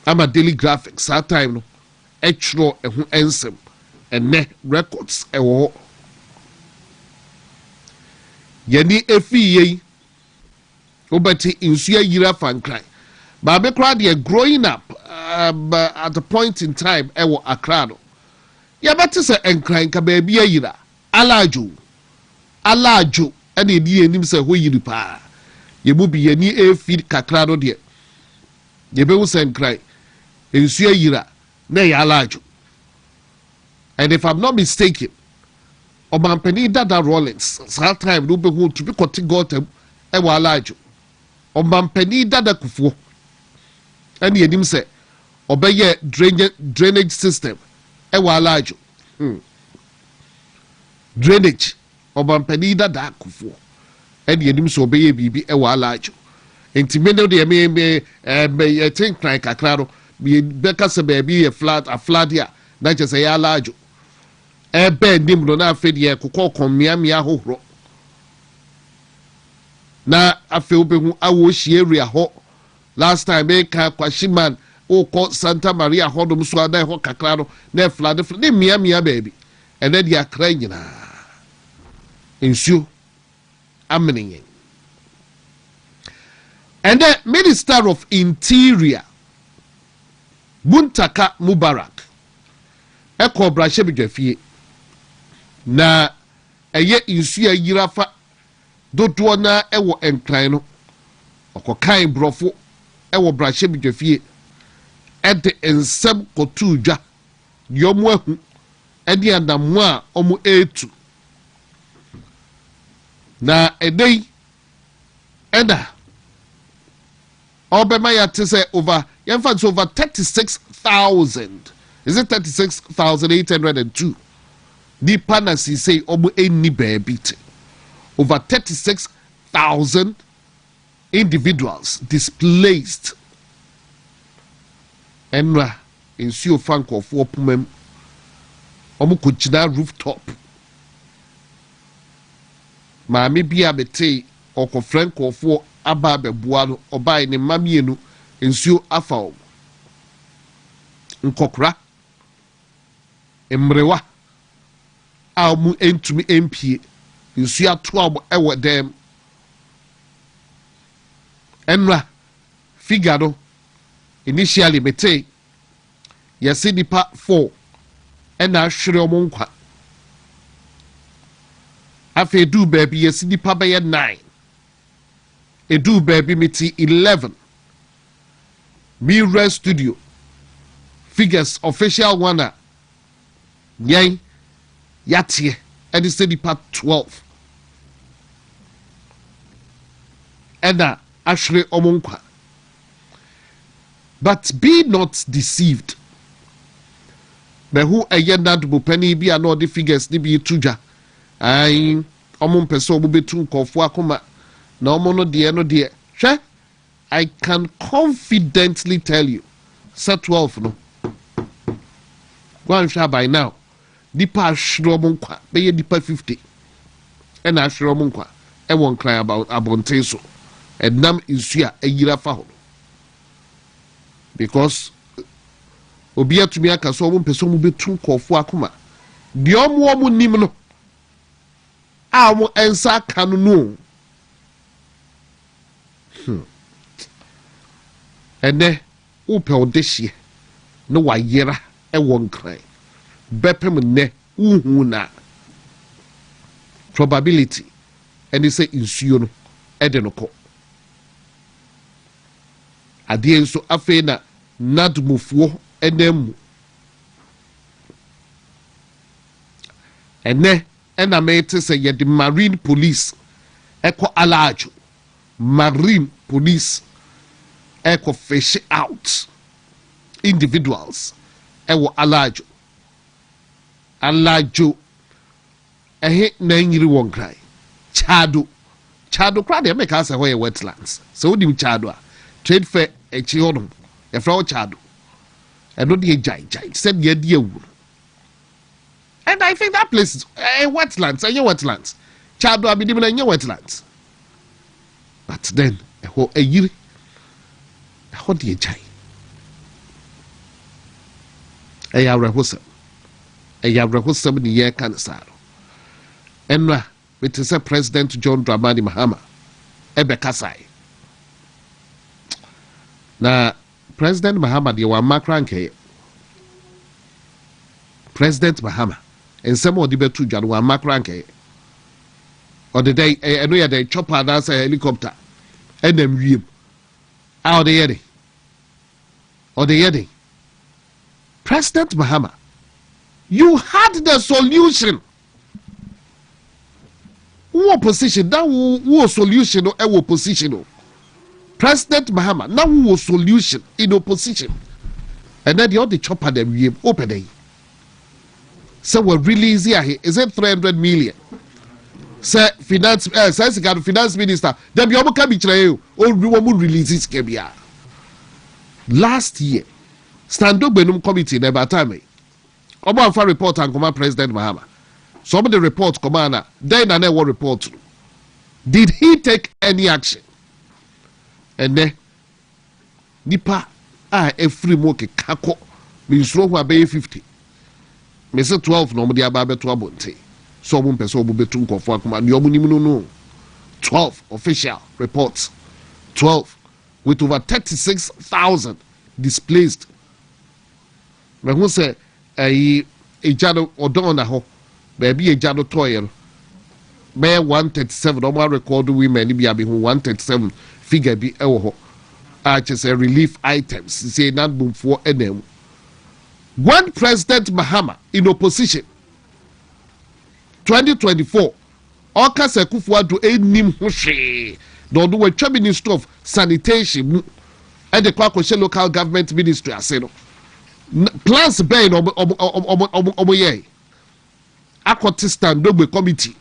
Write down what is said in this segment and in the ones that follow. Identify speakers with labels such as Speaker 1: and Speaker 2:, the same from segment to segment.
Speaker 1: ama daily graphics that time no extra ehu ensem ene records ewo yani efi yi obati insuya yira fankran ba be kra de growing up at a point in time ewo Accra no ya beti se enkran ka ba bia yira alajo ene edi enim se ho yiri pa ye mu bi yani efi kakra no de ye be wo se enkran insuya yira na ya alajo. And if I'm not mistaken, Obampeni Dada Rollins, that time no be who to be gotem e wa alajo. Obampeni Dada Kufuor. And yenim say obeye drainage system e wa alajo. Drainage Obampeni Dada Kufuor. And yenim so obeye bibi e wa alajo. Enti me no de me think like akrado be beka se baby a flat here na je say alajo. Ebe nim no na afi de kokọ kommia hohoro na afi obehu awo hie area ho last time e ka kwashiman o ko Santa Maria hodom so ada ho kakra no na flood ne mia baby ene de akra nyina ensuo amene and the Minister of Interior Muntaka Mubarak eko brashe bidwafie na eye insuya yirafa dodo na ewo enkran no okokan brofo ewo brashe bidwafie ede ensem kotudwa yomu ahu ede adamu a omu etu na edei eda obema ya tese over 36,000 is it 36,802 nipa na si say omu eni baby over 36,000 individuals displaced enra insuo fanko for pumem omu kujina rooftop maame bia bete oko franco for aba beboa no obai ne mamienu insuo afa nkokra emrewa amu entumi empie nsu ato ewo dem enra figure no initially bete yesi nipa 4 ena ahwere omo nkwa afi du baby yesi nipa be 9 edu baby miti 11 Mirror Studio figures official one yan yatie and the city part 12 ena ashre omonkwa but be not deceived me who ayenda do penny bi ano the figures ni bi tuja ai omon pese obo betu nkofo akoma na omo no de hwe I can confidently tell you set 12 no go and share by now dipa ashromo nkwa be ye dipa 50 and ashromo nkwa e won cry about abonten so enam insua ayira fa ho because obi atumi aka so omo pese omo betu nkofo akoma de omo nim no a omo ensa kanu no ene upe odehye no wayera e won kran bepem ne uhu na probability and say insuo no e de no ko ade enso afi na nadmufuo enemu ene ena mete say ye the marine police eko alajo marine police echo fish out individuals ewo alajo ehe na nyiri won krai chado kra de make us where wetlands so dim chado a trade fair echi hodom e fra chado e no de jai said ye de ewu and I think that place is wetlands chado abidim na wetlands but then yiri how do you jai Ayawrehosem. Ayawrehosem ni ye Nkansah. Enra, it is a President John Dramani Mahama. Ebe Kasai. Na President Mahama di wa makranke. President Mahama. And some of the betu jan wa makranke. Or the day, I know you chopper that's a helicopter. And them weep. Out the yedi. Or the yedi. President Mahama, you had the solution. What position? That was solution or a position. President Mahama, now was solution in opposition. And then the other chopper them weep open day. So we're really easy here. Is it 300 million? Say finance finance minister dem you can be try o release this kebia last year stand up benum committee na time omo anfa report and come President Mahama some of the report commander then na what report did he take any action and then nipa every moke kako me suro ho abey 50 me say 12 no mo dia ba beto abonte. So person will be 12 official reports. 12 with over 36,000 displaced. When who say a jado or dona ho, maybe a jado toil. May 137 or more record women be 137 figure be ewo. I just say relief items. Say not boom for NM. One President Mahama in opposition. 2024 Okasa Kufuado enim ho hwe do do watwa Ministry of Sanitation and the Kwaku local government ministry ase no plans be no omoye akoti stand do committee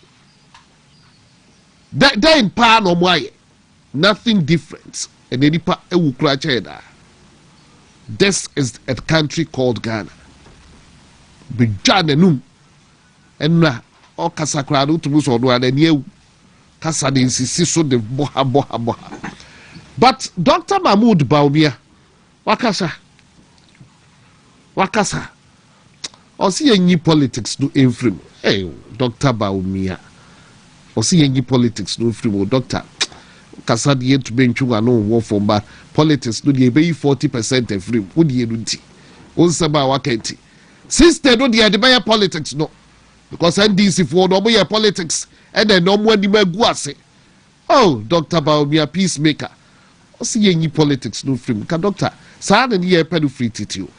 Speaker 1: then pa no moye nothing different and nipa ewu kura cheda. This is a country called Ghana bijanenum enna o kasa krado to so do and new kasa de insisi so de boha. But Dr. Mahmoud Bawumia wakasa o si yenyi politics do infrim hey Dr. Bawumia o si yenyi politics do infrim doctor kasa de to be ntwa no wo for ba politics do de be 40% infrim wo de nti on saba wakati sister do de be politics no because NDC for no more politics and then no more di maguase. Oh, Dr. Bawumia peacemaker. O si yenyi politics no free. Ka doctor, sa na ye pedu free titio.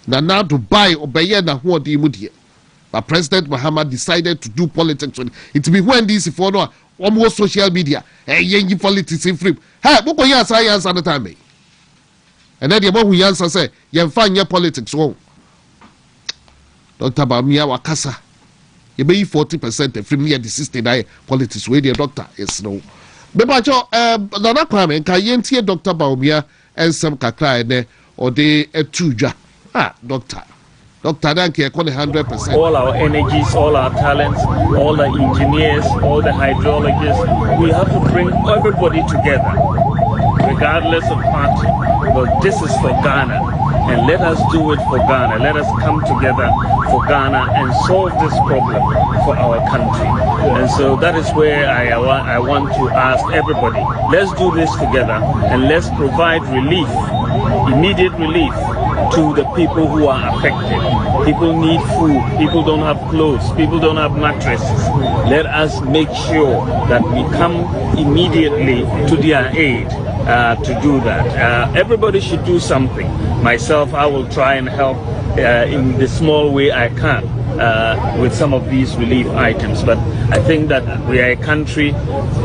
Speaker 1: Na now to buy obeye na ho di mu die. But President Mahama decided to do politics. It be when NDC for no almost social media. Hey, yenyi politics in free. Hey, boko ya science at the time. And then the one who answer say, "Ye find your politics wrong." Dr. Bawumia wakasa. You may 40% from me at the system politics where the doctor is no. Bebacho Nana Kwame can yentie Dr. Bawumia and some kakra or they tuja. Doctor don't care 100%.
Speaker 2: All our energies, all our talents, all the engineers, all the hydrologists, we have to bring everybody together, regardless of party. But this is for Ghana. And let us do it for Ghana. Let us come together for Ghana and solve this problem for our country. And so that is where I want to ask everybody, let's do this together and let's provide relief, immediate relief to the people who are affected. People need food, people don't have clothes, people don't have mattresses. Let us make sure that we come immediately to their aid to do that. Everybody should do something. Myself, I will try and help in the small way I can with some of these relief items. But I think that we are a country,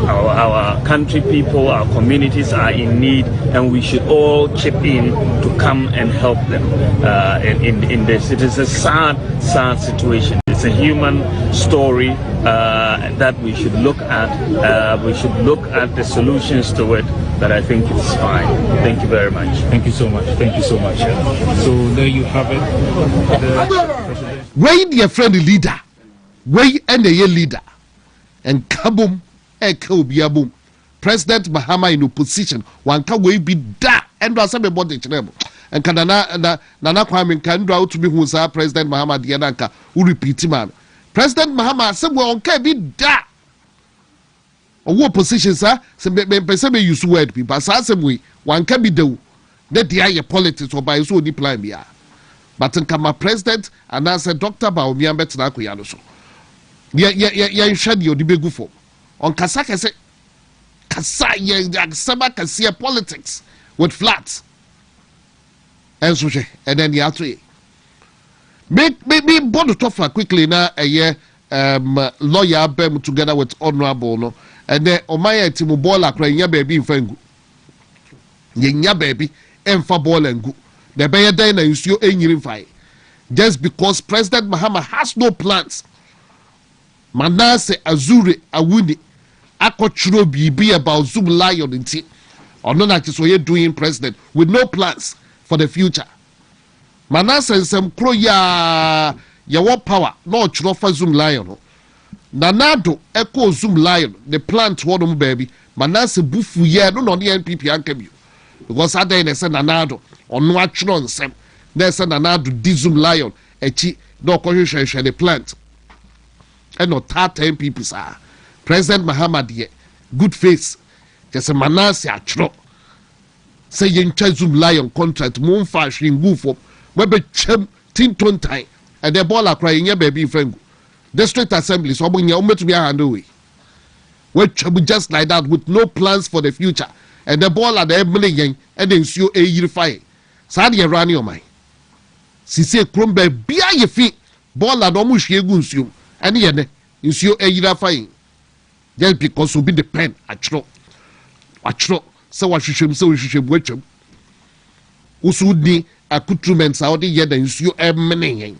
Speaker 2: our country people, our communities are in need, and we should all chip in to come and help them in this. It is a sad situation. It's a human story that we should look at. We should look at the solutions to it. But I think it's fine. Thank you very much.
Speaker 3: Thank you so much. Thank you so much. So there you have it.
Speaker 1: Where your friend leader, where and the leader, and kabum, boom. President Mahama in opposition, one can we be that and was about the trouble. and Nana Kwame Kandra out to be who's our President Mahama Diananka, who repeat man. President Mahama said, well, okay, be that. Or what position, sir? Some person use word people, some way, one can be do. That the eye politics or by so deploy me. But in Kama President, and I said, Dr. Baumia Betanakuyano. Yeah, shed your debate for. On Kasaka said, Kasaya, can see politics with flats. And so, and then the other. Maybe both tougher quickly now a year lawyer Bem together with Honorable no, and then Omaya Timubola crying ya baby in Fengu. Yenya baby, and for ball and go. The Bayer Dana is your fight. Just because President Mahama has no plans. Manase Azure Awuni Akochuro be about Zoom Lion in tea. Or not that is what you're doing, President, with no plans for the future. Manase and some crow ya what power, no for Zoom Lion. Nanado echo Zoom Lion, the plant one baby. Manase bufu ya no the NPP and because other than say Nanado or no action on some. There's a Nanado Zoom Lion, a chi no constitution the plant. And not 10 people, sir. President Muhammad, good face. Just a Manase achro. Say yen Zoom Lion contract, moon fash in Woofo, Webber Chem, Tinton time, and the ball are crying your baby friend. District Assembly, so when you're to be a handaway. Which just like that with no plans for the future, and the ball at the Emily and then you a year fire. Sadia run your mind. Si say Crumbe, be a your feet, ball at almost yeguns you. And yet, you see a year fine. Just because you be the pen, achro. So what you should watch him. Usudi accoutrements out the year than you a meaning.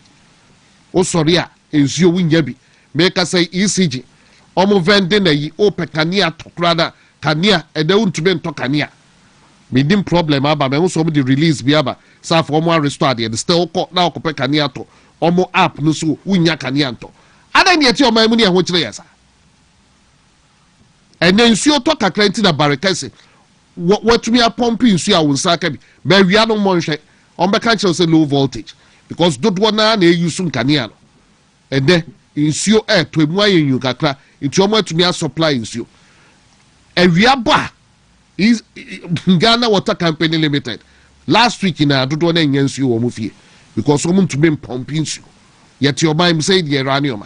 Speaker 1: Oh, sorry, is you win yabi. Make us say ECG. Omo vending a open cania tokrada, cania, and don't to be tokania. Medim problem about me also the release biaba. Sa for more restored and still caught now copecania to. Omo app no so winya canianto. Ada ni eti o mai mu ni ehwo kire yesa ene nsuo to kakra nti na barekase watumi apompi nsuo a wonsa ka bi ba wia no monhwe on be kan say low voltage because dodo na use nkania no ene nsuo to emu ayenyu kakra nti o matumi supply nsuo awia ba is Ghana Water Company Limited last week na dodo na nya nsuo wo mu fie because o mu ntumi pompi nsuo yet your mind say the uranium.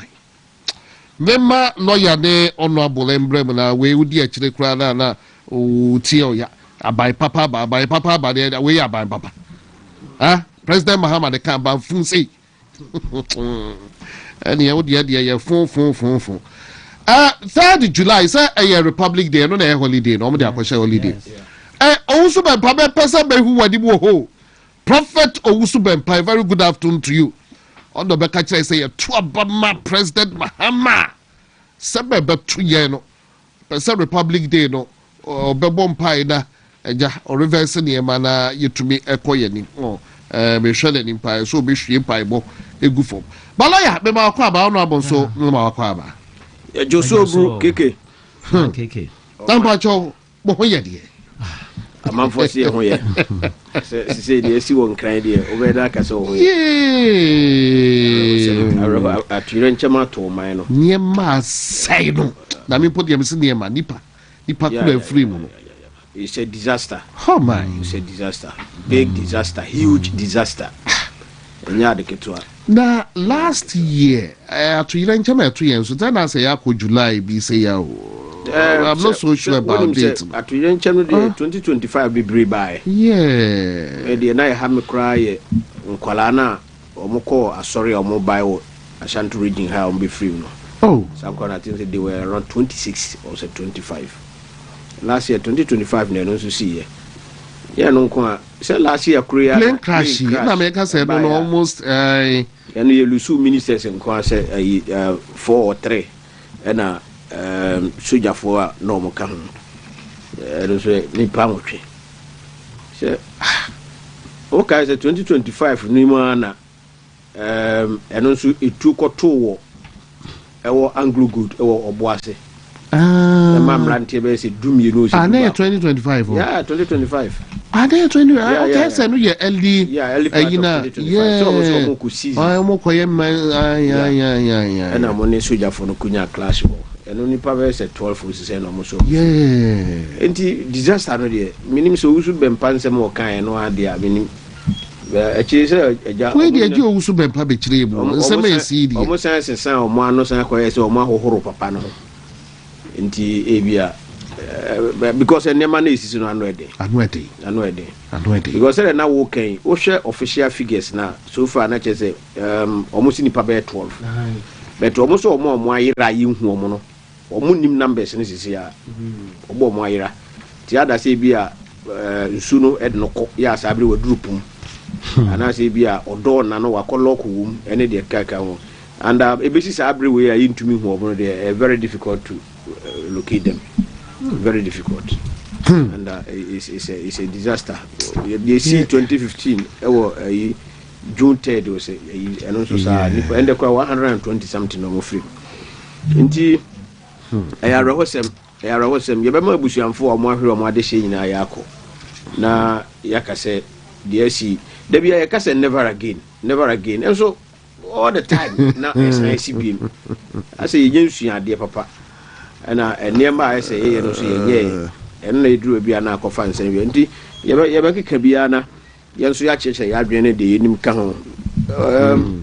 Speaker 1: Mema lawyer ne honorable emblem na we udi achire kura na o tie ya abai papa ba de we abai papa. Ah, President Mahama de kan ban fun say. Any ya udi ya fun. 3rd July say a Republic Day no na holiday no mo de akwese holiday. Owusu ben pa be person be hu wadi mo ho. Prophet Owusu ben pa, very good afternoon to you. On the back, I say, to Obama President Mahama. Sebe betu ye no. Pesa Republic Day no. Or bebon pie na. Or reverse ni mana you to me ekoye ni. Me shele ni pie so be shie pie bo egu form. Balaya be ma kwa ba honorable so ma kwa ba.
Speaker 4: Joshua Group KK.
Speaker 1: KK. Tamba cho bo ho ye de.
Speaker 4: Amanfo se ho ye. Se de si won kran de obeda ka se ho ye. Atuire nchema to man no.
Speaker 1: Niema sai no. Na me put dem se niema nipa kula free mu no.
Speaker 4: It's a disaster.
Speaker 1: Oh my.
Speaker 4: It's a disaster. Big disaster, huge disaster. Nya de ketwa.
Speaker 1: Na last year atuire nchema atuye so tana say akọ July bi say ya o. I'm not so sure about it.
Speaker 4: At your channel 2025 be brave by.
Speaker 1: Yeah.
Speaker 4: The night have me cry Nkwalana or Moko, sorry, or mobile Ashanti region high on be free. No.
Speaker 1: Oh,
Speaker 4: some kind of things they were around 26 or 25. Last year 2025 no so see. Yeah, no kwa. Say last year Korea
Speaker 1: plane crash. Na America said no almost
Speaker 4: and you lose ministers in kwa say 4 or 3 and soja for no mo kan so ni pa mo twe se okay say 2025 ni ma na eno so etu koto wo ewo anglo good ewo oboase Mamranti be say do me no.
Speaker 1: Ah, 2025.
Speaker 4: Yeah, 2025.
Speaker 1: Ah, 20. Okay, so no ye LD.
Speaker 4: Yeah, early part of 2025. So almost ku season.
Speaker 1: Ah, mo koye yeah.
Speaker 4: And I'm on a soldier for no kunya clash ball. And only power say 12 was say no so.
Speaker 1: Yeah.
Speaker 4: Enti disaster no dey. Minim so usu bempanse mo kan no ade a minim. Actually say eja.
Speaker 1: We dey agi usu bempa be kire bu. Nsema yesi di.
Speaker 4: Omo san sensan omo ano san koye say omo ahohoro papa no. Enti ebia because enema na esisi no ano ede. Because say na wo kan wo hwe official figures na so far na che say omo si nipa be 12. But omo so omo ayira yi hu omo no. Omo nim numbers ni sisi ya. Omo ayira. Ti ada say bia nsu no ed no ko ya sabre wadurupum. Ana say bia odo na no wakolock wum ene de kaka ho. And ebesi sabre we ya intumi hu omo no they very difficult to locate them. Very difficult. And it's a disaster. You see 2015 June 3rd was and also and the 120 something no free. Inti ayara hosem yebema busuamfo o mo ahwe o mo ade hye nyina yako. Na yaka say DSC there be yaka say never again. And so all the time na SICB. I say yensu ade papa. Ana enema I say e no so ye en na eduru bia na akofa nsan wi nti ye be keka bia na ye nso ya cheche ya adwene de enim ka ho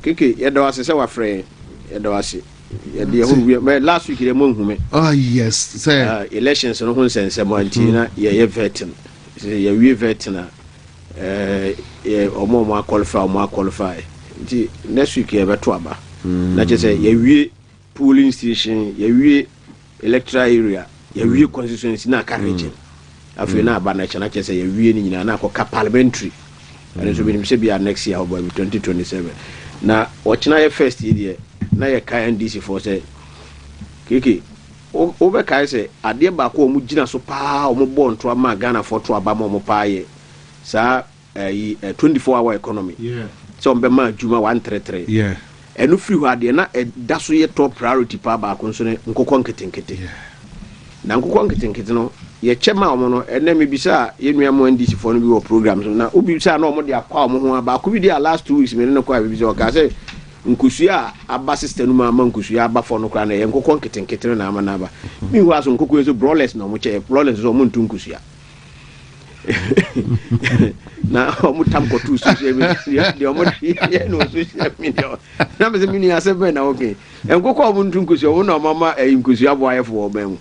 Speaker 4: keke ye da wase se wa frɛ ye da wase ye de hu me last week de mo nhume
Speaker 1: yes say
Speaker 4: elections no ho nsense mo nti na ye vetin ye wi vetin ye omo qualify nti next week ye beto aba na che say ye wi polling station ye wi electoral area ya wie constituency na ka region afi na aba na chana chese ya wie ni nyina na akoka parliamentary and so be se bia next year about 2027 na ochina ye first year na ye ka NDC for say keke o be kai say ade ba ko mu gina so pa o mu bo nto ama Ghana for to aba mo pa ye sa 24-hour economy so mbe ma juma 133 enu free ho ade na da so ye top priority pa ba ko so ne nkokon ketenkete na nkokon ketenkete no ye chema omo no ene me bisa ye nua mo NDC for no bi wo programs na obi bisa na omo de akwa omo ho ba ko bi dia last 2 weeks me ne ko a bisa o ka say nkusua aba system no ma nkusua aba for no kra na ye nkokon ketenkete na ama na ba mi ho aso nkokon so brawlers na omo che brawlers so omo ntu nkusua na omo tam ko tu social media de omo ye no social media na me se mini asebe na okay enkoko omo ntu nkusua wo na mama nkusua bo ayefo obem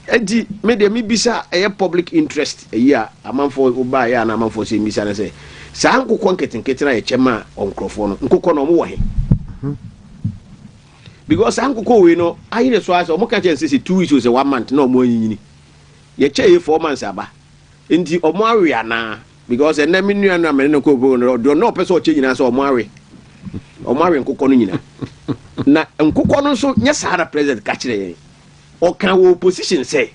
Speaker 4: enti me de mi bisa public interest a amanfo oba ya na amanfo se mi sana se sa nkoko nketenkete na ye chema onkrofo no nkoko no mo wo he because nkoko we no ayire so ase omo ka chense se 2 weeks o se 1 month na omo anyini ye che ye 4 months aba enti omo awe ana because ene mi nua na me ne ko bo no do no person o che nyina so omo awe nkoko no nyina na nkoko no so nya sahara president ka kire ye o kan wo opposition say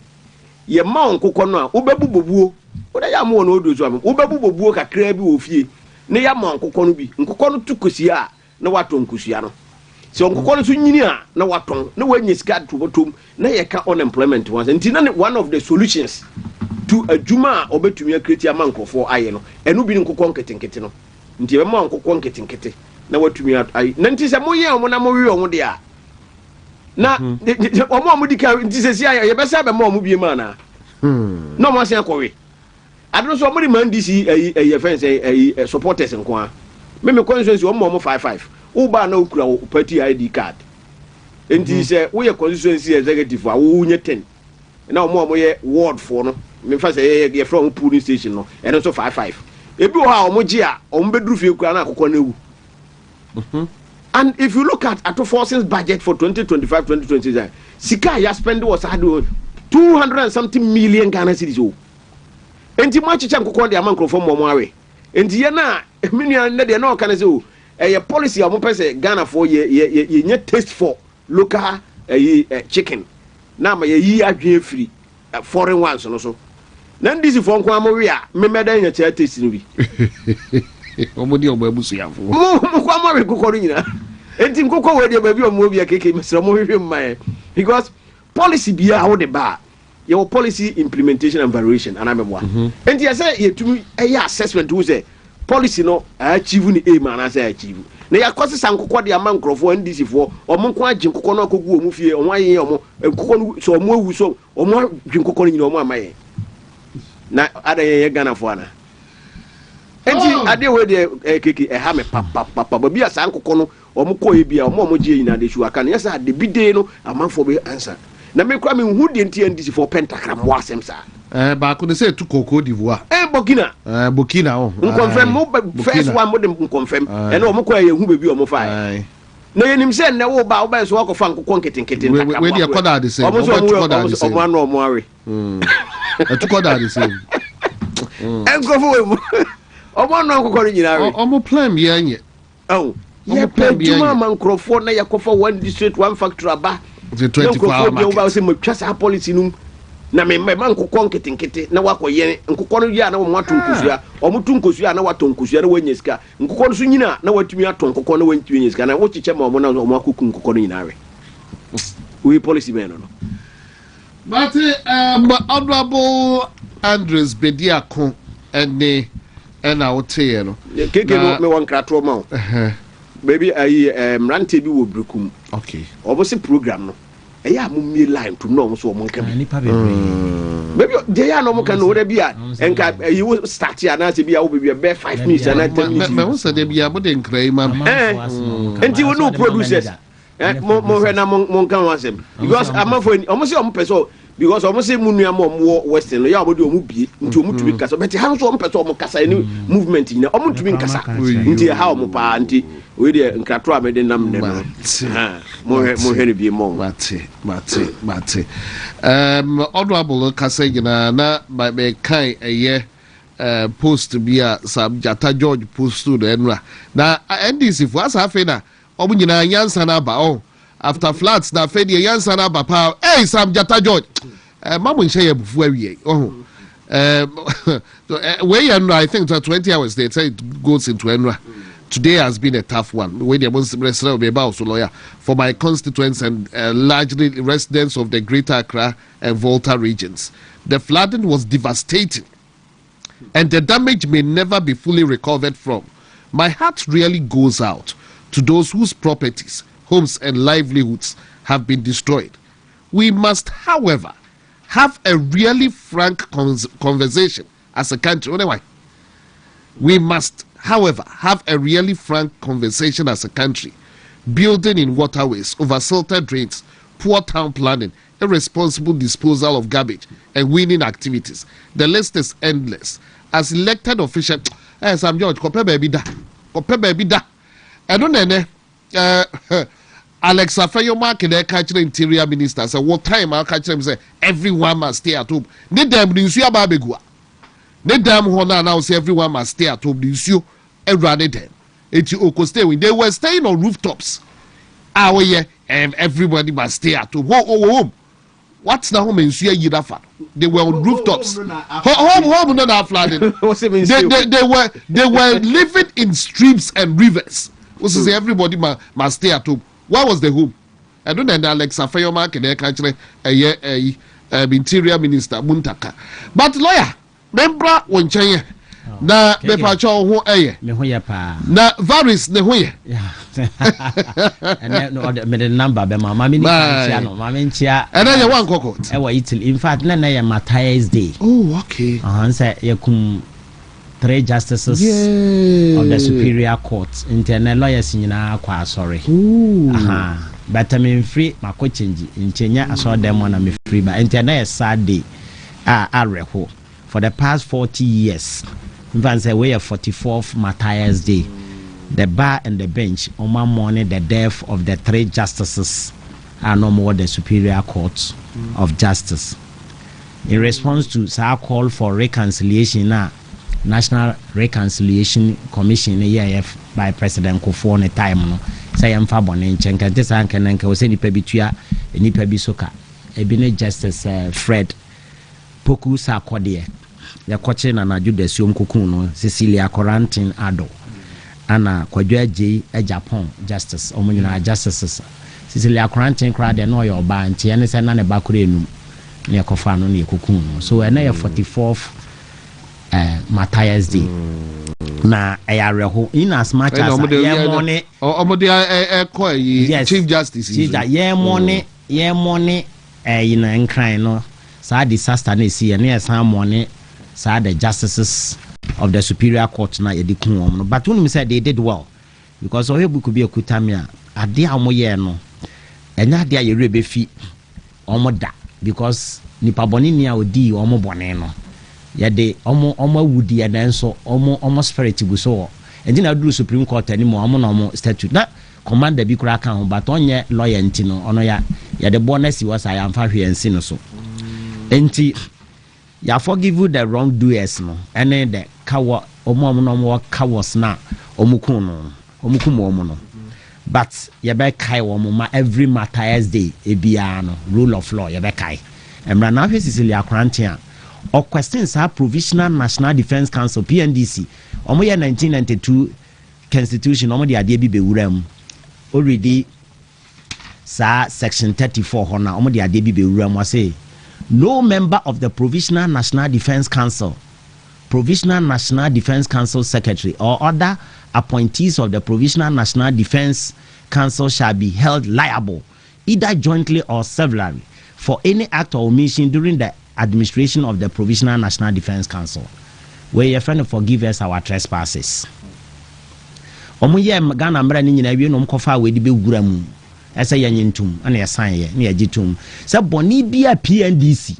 Speaker 4: ye ma nkoko no a obebubobuo o da ya mo no odo so am obebubobuo kakra bi wo fie ne ya ma nkoko no bi nkoko no tukosia a na wato nkusia no so nkoko no so nyini a na waton na wanyi ska to botom na ye ka unemployment once nti na one of the solutions to adwuma obetumi akreti ama nkofo aye no enu bi nkoko nketenkete no nti be ma nkoko nketenkete na watumi ayi na nti se moye omo na mowe omo de a na omo dika nti se sia ye be sa be ma omo bie ma na no mo asen akowe adno so omo di man DC ayi fence ayi supporters nko a me constituency omo 55 wo ba na okura party ID card nti se wo ye constituency executive a wo nye 10 na omo ye ward for no me fa say ye from polling station no and so 55 ebi wo ha omo gi a omo beduru fie kura na akokọ na ewu and if you look at forces budget for 2025-2026 sika ya spend was had 200 and something million Ghana cedis o enti mo achicha nkokọ de ama nkrofo mo awe enti ye na minua na de na o kana say o a policy omo pese Ghana for ye nye taste for local chicken na ma ye yi adwen free foreign ones no so na ndisi fo nko amowe a me meda nya cha taste no bi
Speaker 1: omo di omo abusu yafo
Speaker 4: mo kwa amowe kokoro nyina enti nkoko we de ba bi omo bi akeke mesra mo hwehwe mmae because policy be how the bar your policy implementation and variation and I'm one and you say you to me a assessment who say policy no achieve ni aim and I say achieve na ya kwase sankokɔ de ama nkrɔfo NDC fo ɔmo nko agye nkokɔ no akɔgu ɔmo fie ɔmo ayɛ ɔmo nkokɔ no so ɔmo awu so ɔmo agye nkokɔ no nyina ɔmo amaye na ada yɛ Ghana fo ana enti ade we de keke ha me papa ba bia sankokɔ no ɔmo kɔ e bia ɔmo gye nyina de shu aka na yesa de bide no amanfo be answer na me kwa me hu de nti NDC fo pentakram mo asem sa
Speaker 1: ba ko ne say to Cote d'Ivoire
Speaker 4: Burkina
Speaker 1: oh
Speaker 4: confirm mo first one mo dem confirm and mo kwa ye hu bebi o mo fa na ye nim say na wo ba so akɔ fa nkokɔ nketenkete
Speaker 1: ntakra we dey call that the same
Speaker 4: o mo anu o mo are
Speaker 1: to call that the same
Speaker 4: enkofo we mo o mo anu nkokɔ ni nyina are
Speaker 1: o mo plan bi anye
Speaker 4: oh ye plan tuma man nkrɔfo na ye kɔfa one district one factory aba
Speaker 1: the 24 hour market
Speaker 4: o ba say mo twa sa policy num na me nkokɔ nketenkete na wakɔyɛ nkokɔ no ya na wo mato nkosua o mutu nkosua na wato nkosua na wanya sika nkokɔ no so nyina na watumi ato nkokɔ na wantumi nya sika na wo kyekyɛ ma o na o makoku nkokɔ no nyina we we policy men no
Speaker 1: but honorable Andres Bediako ene na wote no
Speaker 4: keke no me won krato ma o baby ayi rante bi wo brekum
Speaker 1: okay
Speaker 4: obo se program no eya mo mi line to no so mo nka
Speaker 5: ni pa bebre
Speaker 4: baby dey ya no mo kan no dey bia enka you will start ya na se bia wo baby be 5 minutes na 10 minutes
Speaker 1: me won say dey bia mo dey nkrai ma
Speaker 4: enti wo no producers mo hwe na mo kan wasem because amafo omo se omo peso because omo se munu am omo western ya omo de omo bie nti omo tumi kasa but ha so omo peso omo kasa ni movement ni omo tumi kasa nti ha omo pa nti we dey nkrato amede nam ne no mo hwe bi mo
Speaker 1: mate honorable kasa gina na be kai eye post bia Sam Jata George post to enra na NDC for as hafe na omo nyina yansa na ba after floods na fe de yansa na ba pa Sam Jata George mamu nche ye bufu awie we enra I think 20 hours they say it goes into enra. Today has been a tough one. When the Muslim be about lawyer for my constituents and largely residents of the Greater Accra and Volta regions. The flooding was devastating, and the damage may never be fully recovered from. My heart really goes out to those whose properties, homes, and livelihoods have been destroyed. We must, however, have a really frank conversation as a country. We must, however, have a really frank conversation as a country. Building in waterways, over-silted drains, poor town planning, irresponsible disposal of garbage, and winning activities. The list is endless. As elected officials, Sam George, kope baby da. And on Alex Afayoma can catch the interior minister. So what time I'll catch them say everyone must stay at home. Need them in Babegua. The damn honor now say everyone must stay at home. The issue rather than they were staying on rooftops. And everybody must stay at home. Home. What's the home in Yirafa? They were on rooftops. Home not flooding. They were living in streams and rivers. Which is everybody must stay at home. What was the home? I don't know. Alex Afayoma can catch a interior minister Muntaka. But lawyer. Membra wonchanye na bepacho ho
Speaker 5: me ho ya pa
Speaker 1: na virus ne ho ye
Speaker 5: and no me the number be mama me ntia no mama ntia
Speaker 1: and then you wan kokot
Speaker 5: e wa Italy in fact na ya Matthias Day
Speaker 1: okay
Speaker 5: say yakum 3 justices of the Superior Court internal lawyers nyina kwa sorry but I'm free mako change nchenya aso dem na me free but internal sad day areho for the past 40 years. Even say we are 44th Matthias Day. The bar and the bench on one morning the death of the 3 justices are no more the Superior Court of Justice. In response to our call for reconciliation National Reconciliation Commission EIF by President Kufuor ne time no say am fa bone nchenka tesa nka nanka wo se nipa bitua nipa bi soka ebi ne Justice Fred Poku Sakode ya kwache na Judas Yomkukun no Cecilia Kyeremanteng Ado ana Kwadwo Agye Japan Justice omunyina justices Cecilia Kwaku crowd and no your band and it's an bakurenu near Kofano near Cocoon. So and 44th Matthias Day. Na in as much as money
Speaker 1: yes, Chief Justice
Speaker 5: money in an crying no sad disaster see and yes some money sad the justices of the Superior Court na yedikum but when said they did well because so we could be a kutamia ade amoye no enya de aye rebe fi omoda because nipa boni ni a odi omo bone no yede omo wudi eden so omo spirit gu so enti na duru Supreme Court ani mo omo na omo statute na commander bi kura kan ho but onye lawyer enti no ono ya yede bonus was I am fa hwe ensi no so enti ya forgive you the wrongdoers no ene the kawo omo cowards na omukum no but yebe kai womo ma every Matthias Day ebia no rule of law yebe kai emra na hwe Cecilia Kwaku or questions our Provisional National Defense Council PNDC omo ye 1992 constitution omo de ade bi bewuram already sa section 34 hona omo de ade bi bewuram wa say no member of the Provisional National Defense Council Secretary or other appointees of the Provisional National Defense Council shall be held liable either jointly or severally for any act or omission during the administration of the Provisional National Defense Council. Where your friend forgive us our trespasses. Omo ye Ghana mra ni nyina wie no mkofa we di be gura mu. Ese ye nyentum ana ye san ye na ye gitum. Se boni bia PNDC.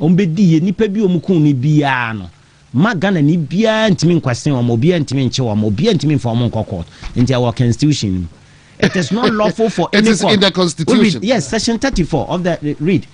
Speaker 5: Ombedi ye nipa bi omukun ni bia no. Ma Ghana ni bia ntimi nkwase omo bia ntimi nche omo bia ntimi nfa omo nkokot. Nti our constitution. It is not lawful for any court.
Speaker 1: It is in the constitution.
Speaker 5: Yes, section 34 of the read.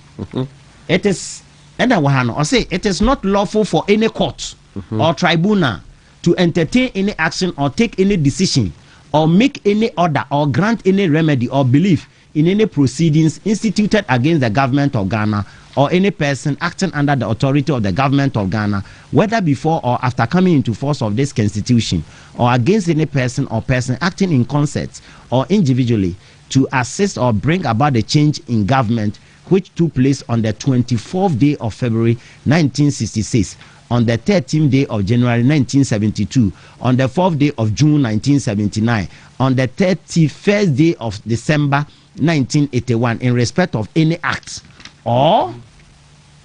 Speaker 5: It is or say it is not lawful for any court or tribunal to entertain any action or take any decision or make any order or grant any remedy or belief in any proceedings instituted against the government of Ghana or any person acting under the authority of the government of Ghana, whether before or after coming into force of this constitution, or against any person or person acting in concert or individually to assist or bring about the change in government which took place on the 24th day of February 1966, on the 13th day of January 1972, on the 4th day of June 1979, on the 31st day of December 1981, in respect of any act or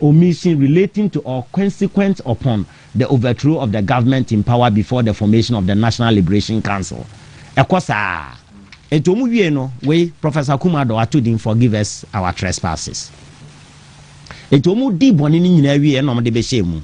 Speaker 5: omission relating to or consequent upon the overthrow of the government in power before the formation of the National Liberation Council. Ekosa. Etomu wie no we Professor Kumado atudin forgive us our trespasses. Etomu di boni ni nyina wie no de be shemu.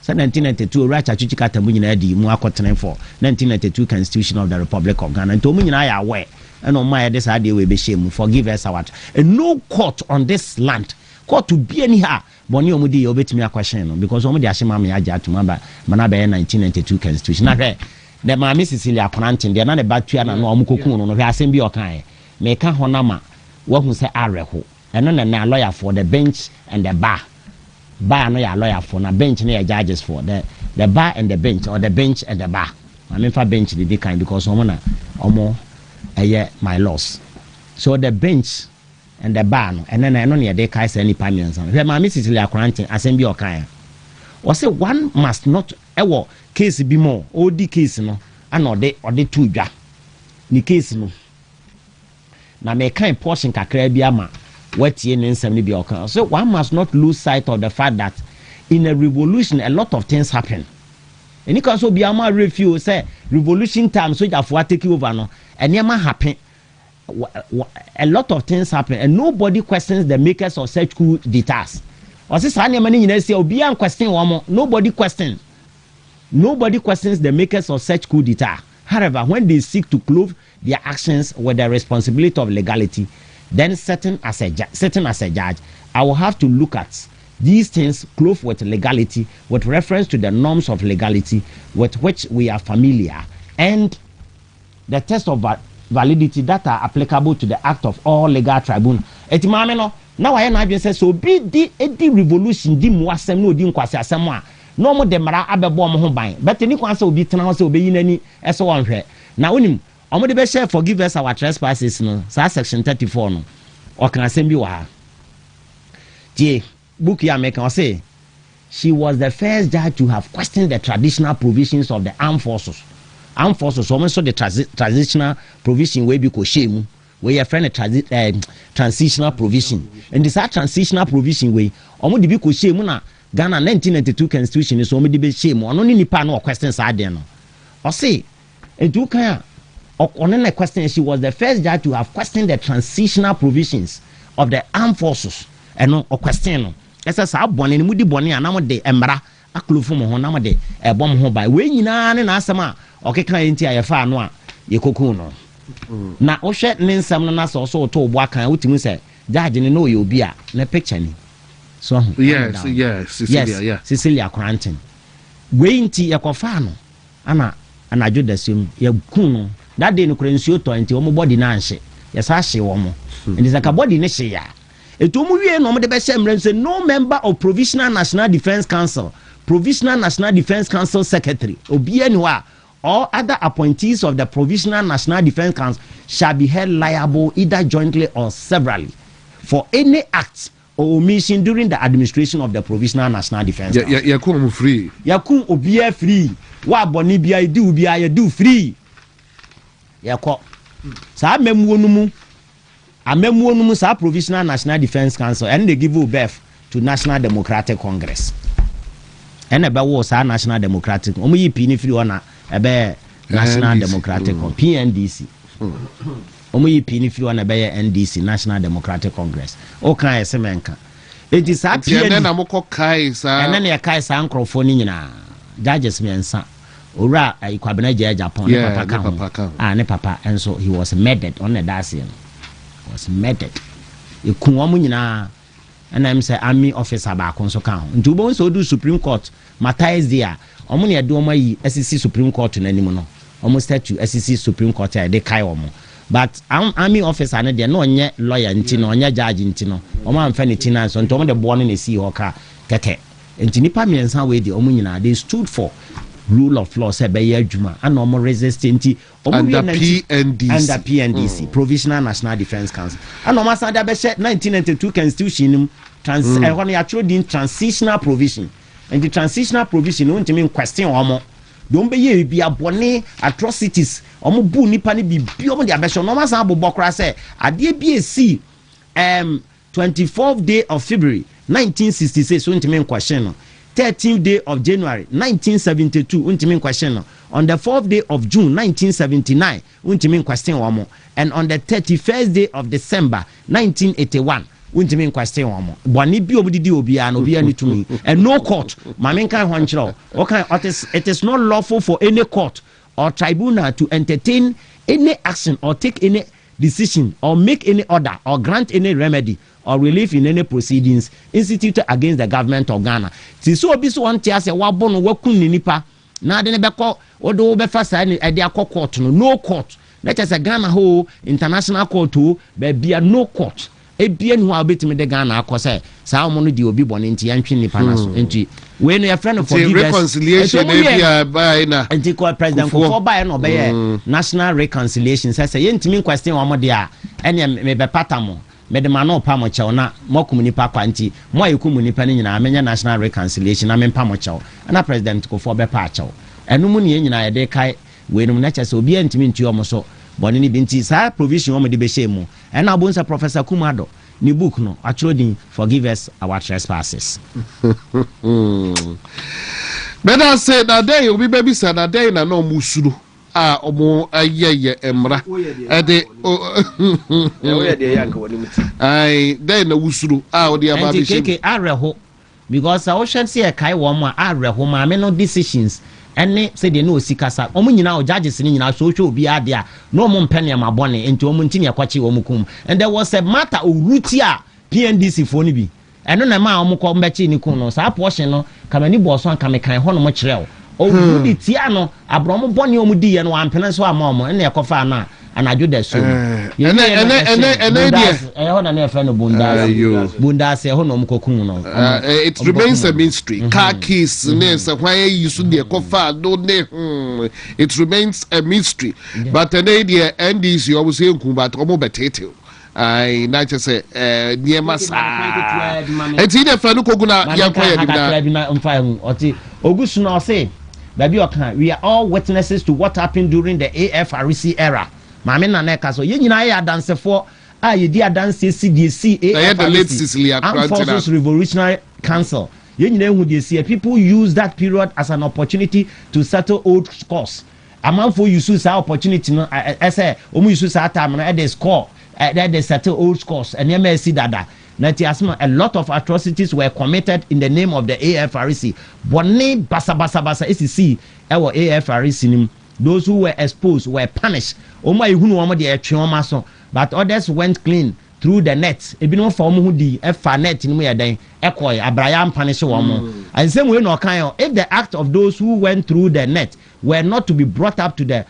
Speaker 5: 1992 Racha Chuchika tamu nyina di mu akotene for 1992 Constitution of the Republic of Ghana. Etomu nyina ya we and on my this idea we be shemu forgive us our and no court on this land court to be anyhow boni omudi obetimi akwahyen no because omudi ashema me agya atuma ba mana be 1992 Constitution na hwe the Mammy Cecilia Kwaku, they are not about to no Mukukun, no Assembly or kind. Make a honama, what who say Areho, and then a lawyer for the bench and the bar. Bar no a lawyer for a bench near judges for the bar and the bench or the bench and the bar. I mean for bench the kind because omo a year my loss. So the bench and the bar and then I know near they cast any panions. The Mammy Cecilia Kwaku, Assembly or kind. Or say one must not ever case be more odi case no ana ode two dwa ni case no na me kan portion kakra bi ama watie ne nsam ne bi oka so one must not lose sight of the fact that in a revolution a lot of things happen any cause obi ama refuse say revolution time so jafo take over no enema happen a lot of things happen and nobody questions the makers of such coup d'etats or say sa enema ni nyina say obi an question wo nobody questions the makers of such coup d'etat. However, when they seek to clothe their actions with the responsibility of legality, then sitting as a judge, I will have to look at these things clothed with legality, with reference to the norms of legality with which we are familiar, and the test of validity that are applicable to the act of all legal tribunal. Now I am just so be the revolution, the muasem no di nkwase asem no mo de mara abebo mo ho ban but ni kwan se obi tena ho se obi yinani eso wonhwe na onim omo de be share forgive us our trespasses no sa section 34 no o kan asem bi wa ha tie book ya make say she was the first judge to have questioned the traditional provisions of the armed forces almost the transitional provision wey be ko shame we your friend transitional provision and this transitional provision wey omo de bi ko shame na Ghana 1992 constitution is omo de be shame ono ni nipa na question sa de no o say edu kan on a question, she was the first judge to have questioned the transitional provisions of the armed forces. And no question. As a sab bonny, moody bonny, and I'm de embra, a clue from Honamade, a bomb home by way in an asama, okay, kind of far noir, ye cocoon. Now, Oshet Nin Samnas also told Waka, which you say, Judge, you know you'll be a picture. So,
Speaker 1: yes,
Speaker 5: Cecilia Cranton. Waiting tea a cofano, Anna, and I do the same, ye kuno. That day no krensuo to enti omo body na anhye yesa ahye wo mo and is like a body ne hye ya eto mu wie no mo de be hye say no member of Provisional National Defence Council secretary obi anwa or other appointees of the Provisional National Defence Council shall be held liable either jointly or severally for any act or omission during the administration of the Provisional National Defence Council.
Speaker 1: Yakum free.
Speaker 5: Yakum obi free. Wa boni bia do bia you do free. Yako sa amemwo no mu sa Provisional National Defence Council and they give birth to National Democratic Congress and ebe wo sa National Democratic omo yi pini free ona ebe National Democratic PNDC omo yi pini free ona ebe NDC National Democratic Congress o kan esemenka enti sa PNDC
Speaker 1: na moko kai sa
Speaker 5: ene na kai sa nkrofo ni nyina judges mensa Ora Ikwabena Japan ne papa and so he was murdered on the dancing. Was murdered. You kuwamu nyina and I'm say army officer ba konso kan. Nti bo so do Supreme Court Matthias there. Omo ne do omo yi SEC Supreme Court na nimu no. Omo statue SEC Supreme Court e de kai omo. But army officer ne de no onye lawyer nti no onye judge nti no. Omo amfa ne tina so nti omo de bo no na si ho ka keke. Nti nipa miensa we de omo nyina they stood for rule of law say be adwuma and no more resistant
Speaker 1: under PNDC
Speaker 5: Provisional National Defence Council and no matter that be 1992 constitution when you actually transitional provision and the transitional provision won't mean question omo don't be ye be abone atrocities omo bu nipa ni bi omo de abeso no matter abobokra say ade bi esi 24th day of February 1966 won't mean question no 13th day of January 1972 untimin question on the 4th day of June 1979 untimin question wamo and on the 31st day of December 1981 untimin question wamo boni bi obidi obi an obi ani tumi and no court mamenka hwanchiro okay it is not lawful for any court or tribunal to entertain any action or take any decision or make any order or grant any remedy or relief in any proceedings instituted against the government of Ghana. Ti so obi so wonte ase wabo no wakun ni nipa na de ne beko odo be fa sa ni e de akọ court no court let us Ghana ho international court o be bia no court e bia ni ho abetimi de Ghana akọ sa mo no di obi bone nti yantwe nipa na so nti we no your friend for
Speaker 1: reconciliation e bia by na
Speaker 5: nti ko president ko for by no be national reconciliation say yentimi question wa mo de a ene me be patamo medema no pa mo chew na mo komunipa kwanti mo ayekumu nipa ni nyina amenya national reconciliation na mempa mo chew na president ko for be pa chew enu mu ne nyina ye de kai we no na chese obi antimi nti o mo so bone ni binti sa provision o mo de be shemu and na bonsa Professor Kumado ni book no actually forgive us our trespasses.
Speaker 1: Better say that day obi baby said that day na no musuru omo ayeye emra ede ai dey na wusuru odi ababe
Speaker 5: keke areho because I ocean see e kai wo ma areho ma me no decisions ene say de no osikasa omo nyina o judges ni nyina so hwe obi ade a no mo mpene ma bone enti omo ntini akwachi omo kum and there was a matter of rutia PNDC for ni bi eno na ma omo ko mbechi ni kun no sa portion no kamani boso an kamekan ho no mo kire o di tia no abromo boni omu di ye no ampene so ama omo ene ekofa na anadwo da so
Speaker 1: and it remains a mystery. Car keys why you should be it remains a mystery. But an idea and this you always say but omo I not just say near masa and see the friend koguna
Speaker 5: Augustino say baby we are all witnesses to what happened during the AFRC era. Mame na neka so ye nyina ya dance for ye di dance CDC AFRC Armed Forces Revolutionary Council. Ye nyina hu dey see people use that period as an opportunity to settle old scores. Amanfo use that opportunity no say omu use that time no dey score they settle old scores and you see that a lot of atrocities were committed in the name of the AFRC. Bonne basa SEC our AFRC. Those who were exposed were punished. But others went clean through the net. Ebino for who the net in where they Abraham punish woman. And same way no kind if the act of those who went through the net were not to be brought up to the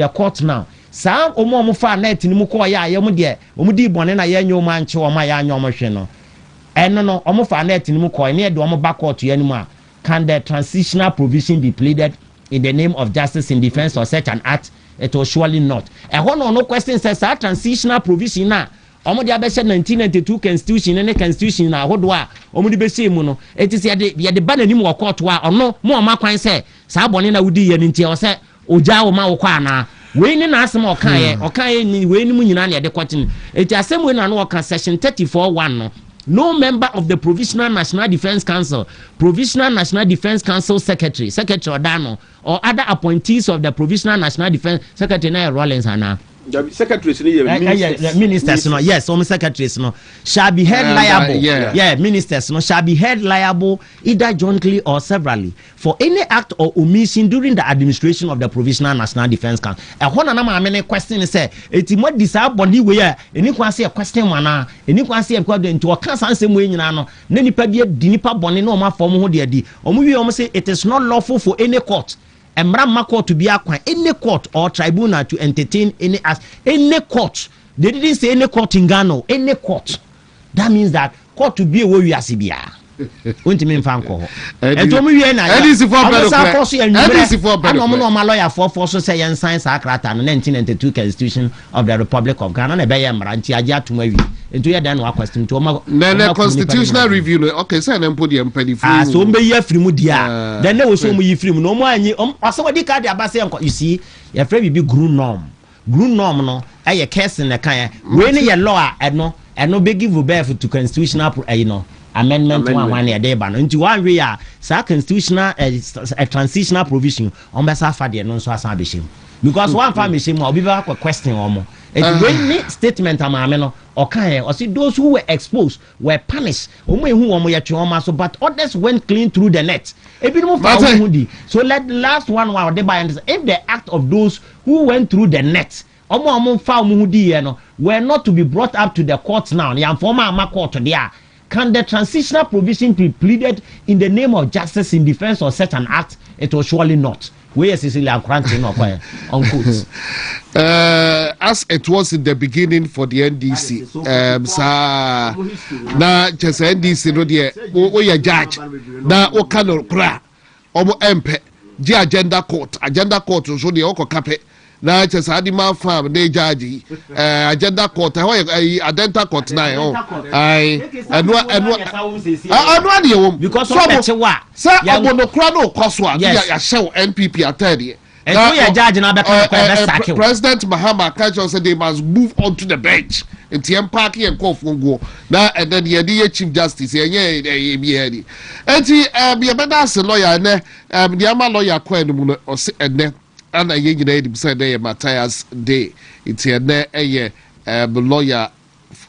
Speaker 5: court now. Some omo fa net ni mu ko ya ye mu de omu di bone na ye nyoma nche o ma ya nyoma hwe no eno no omo fa net ni mu ko ne de omo back court ye ni mu a can the transitional provision be pleaded in the name of justice in defense of such an act? It was surely not. No question says that transitional provision na omo de abese 1992 constitution ne constitution na hodo a omo de bese mu no it is ye de ba na ni mu court wa ono mo ma kwan say sa bone na wudi ye ni ntia o se oja o ma wo kwa na we ni na asem okaye ni we ni mu nyina na de kwatin eti asem we na no oka section 34:1 no member of the Provisional National Defense Council Secretary Odano or other appointees of the Provisional National Defense Secretary na Rollins ana
Speaker 4: secretaries
Speaker 5: ministers no yes some secretaries no shall be held liable ministers no shall be held liable either jointly or severally for any act or omission during the administration of the Provisional National Defense Council. Na ma me question say eti mo decide body we eni kwa say question wana eni kwa say because into o kan san sem we nyina no na nipa bi di nipa bone na o ma form ho de di o mu wi o say it is not lawful for any court Emra court to be acquired any court or tribunal to entertain any court. They didn't say any court in Ghana, any court. That means that court to be a way you are CBR. WONTUMI mfanko. And to me we na. My lawyer for say yan science akrata 1992 Constitution of the Republic of Ghana na be ya mranti aja tumwa into ya dan wa question to
Speaker 1: na constitutional review okay say na mpo de mpani free
Speaker 5: so mbe ya free mu dia then na wo so mu yi free mu no mo anyi asawadi card abase you see ya free bi group norm no aye case na kan we ne ye law eno be give birth to constitutional amendment one ya dey ban nti one way ya sa constitutional a transitional provision on be sa fa de no so asan be shem because one family shem obi be question omo it when statement amame no okay or see those who were exposed were punished omo ehu omo ye twe omo so but others went clean through the net ebinom fa omo di so let the last one while they by if the act of those who went through the net omo fa omo di ye no were not to be brought up to the court now ya former ama court there. Can the transitional provision be pleaded in the name of justice in defense of such an act? It was surely not. Where is Cecilia Granting of unquote?
Speaker 1: As it was in the beginning for the NDC, na just NDC no dear, we judge na o kano kra, omo empe, the agenda court so the oko kape. Na just adima farm ne jaji agenda court identical court na eno de wom
Speaker 5: because so wa
Speaker 1: say abonokra no koso a ya show NPP atade
Speaker 5: and we judge na be kan
Speaker 1: President Mahama Kajo said they must move on to the bench ntiem park and call for go na and then the chief justice enye bi hedi enti be better as lawyer ne the ama lawyer kwa no mu o se ene ana ye nyina edim say dey Matthias Day it's here na lawyer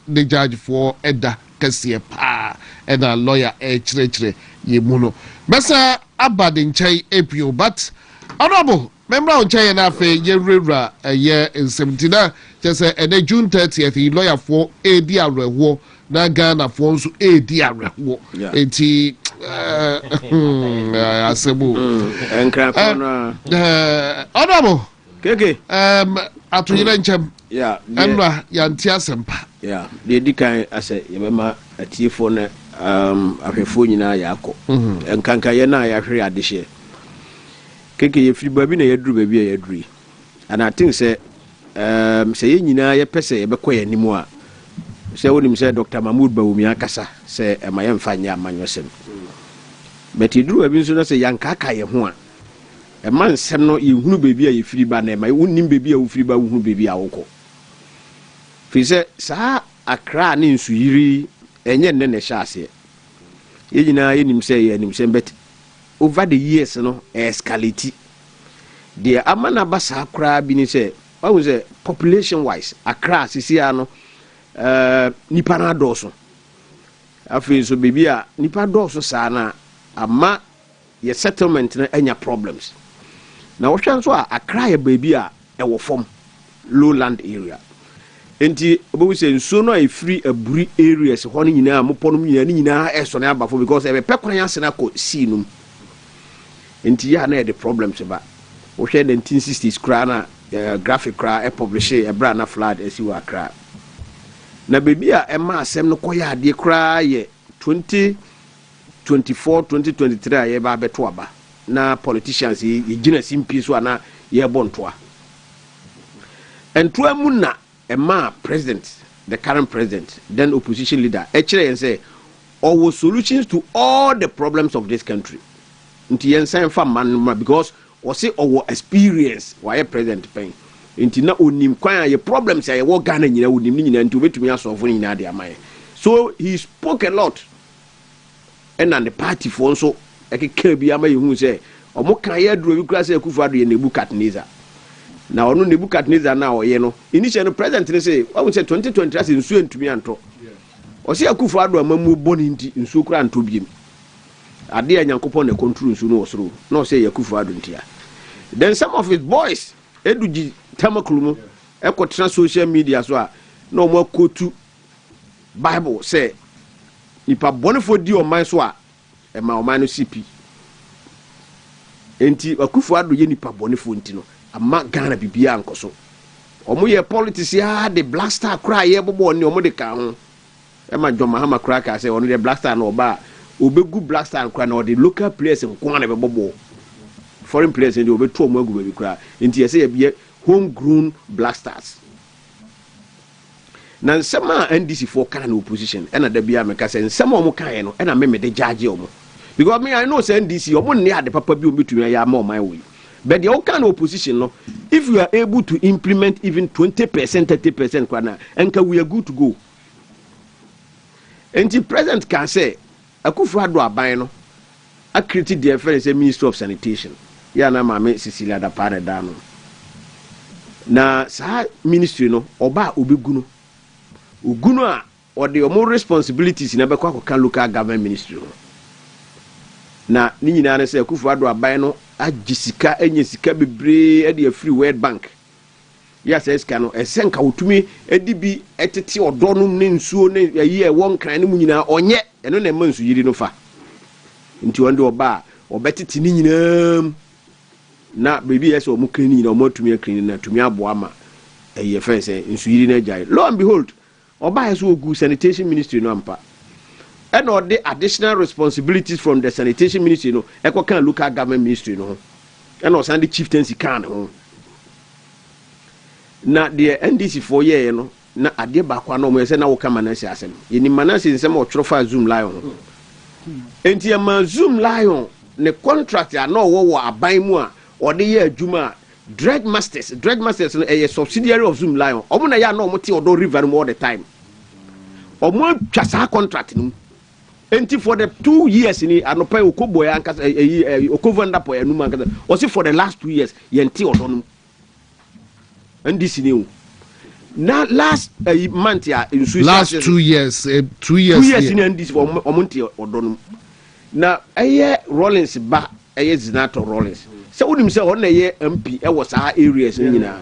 Speaker 1: the judge for Eda Kese pa and a lawyer chire ye mu no mesa abade nchai apio but honorable member on chai na fe ye rewra ye 79 just say June 30th lawyer for edi arewo na Ghana for nso edi arewo enti asebu
Speaker 4: enkrafo na
Speaker 1: honorable
Speaker 4: keke
Speaker 1: atoyire nchem
Speaker 4: Yeah.
Speaker 1: Enra yanti asempa.
Speaker 4: Yeah. The dikan ase yebema atiefo na ahwefo nyina yako. Nkanka ye na ya hwe adehye. Keke ye firi babi na yaduru babi ya yaduri. And I think say ye nyina ye pese ye bekọ ye nimu a. Say wonim say Dr. Mahmoud Bawumia akasa say emaye mfa nya amanyosem. But yaduru babi nso na say yankaka ye ho a. Man nsem no ye hunu baby a ye firi ba na ma wonnim baby a wo firi ba wo hunu baby a wokọ fi se saa akra ne nsu yiri enye nne ne hyase ye nyina ye nim se ye nim se bet over the years no escalate the amana ba saa akra bi ni se wo se population wise akra sisia no nipa na doso afi so baby a nipa doso saa na ama ye settlement na enya problems. Na wohwe nso a akra ya baby a ewo form lowland area enti obo se nso no e free aburi areas ho no nyina mopono nyina eso na abafo because ebe pekwan asena ko see num enti ya na the problems ba wohwe 1960s kra na graphic kra e publish e bra na flood esi wa akra na baby a e ma asem no koya ade kra ye 2024 2023 a ye ba beto aba na politicians ye gina simpi so ana ye bontoa entoa mu na ema president the current president then opposition leader kire yen say all solutions to all the problems of this country nti yen san fa man because we say our experience why president pen nti na onim kwan ye problems ye wo Ghana nyina onim nyina nti obetumi asolve nyina de amaye so he spoke a lot and the party for so ekeke bia ma yehu se omo kan ye duro bi kura se Akufo-Addo ye Nebukadnezar na onu Nebukadnezar na oye no initial president ne say we say 2020 as nsu entumi anto o se Akufo-Addo amamu boni nti nsu kura anto biem ade anyankopon na control nsu no osoro na o say Akufo-Addo ntia then some of his boys eduji tamakulumo ekotra social media so a na omo akotu Bible say nipa bonefo di o man so a ema o man no CP enti Akufo-Addo ye nipa bonefo nti no ama Ghana bibia ankoso omo ye politics ya the black star cry ye bobo ni omo de ka ho ema John Mahama cry ka say ono the black star no ba obegu black star cry na the local players nko na be bobo foreign players ndi obetu omo agu be cry enti ye say ye be homegrown black stars na nsema NDC for kan opposition ena da bia me ka say nsema omo kan ye no ena me de judge omo because me I know say NDC omo ne ade papa bi obetu ya ma my way but the kind of opposition no if you are able to implement even 20% 30% kwana enka we are good to go and the president can say Akufo-Addo aban no a create the affairs Ministry of Sanitation ya na mama Cecilia da pare da no na sa ministry no oba obegunu ogunu a or the more responsibilities na be kwa local government ministry no na ni nyina na say Akufo-Addo aban no agisika enyesika bebre e de free World Bank ya say ska no esenka wotumi edibi etete odo ne nsuo ne yi e won kran ne mu nyina onye eno na mansu yiri no fa nti wonde oba obetete ni nyina na baby yes o mu kran ni nyina o matumi akran na tumi abo ama eye fe say nsu yiri na jai lo and behold oba yeso ogu sanitation ministry no ampa and all the additional responsibilities from the sanitation ministry no can local government ministry no and also the chieftaincy can ho na the NDC for year no na ade ba kwa no mo say na wo kama na si asem yeni manase nsem o tworofa Zoom Lion enti ya ma Zoom Lion ne contract ya no wo aban mu a ode ye adwuma drug masters no a subsidiary of Zoom Lion omo na ya no mo te odo river all the time omo twasa contract no enti for the 2 years ni anopa okoboy ankasa okovanda po enu ankasa o si for the last 2 years yenti odonum ndisi ni na last month ya
Speaker 1: last 2 years 2 years
Speaker 4: ni ndisi for omonti odonum na eye Rollins ba eye Zinato Rollins se wonim se on na ye MP e wo sa areas nyina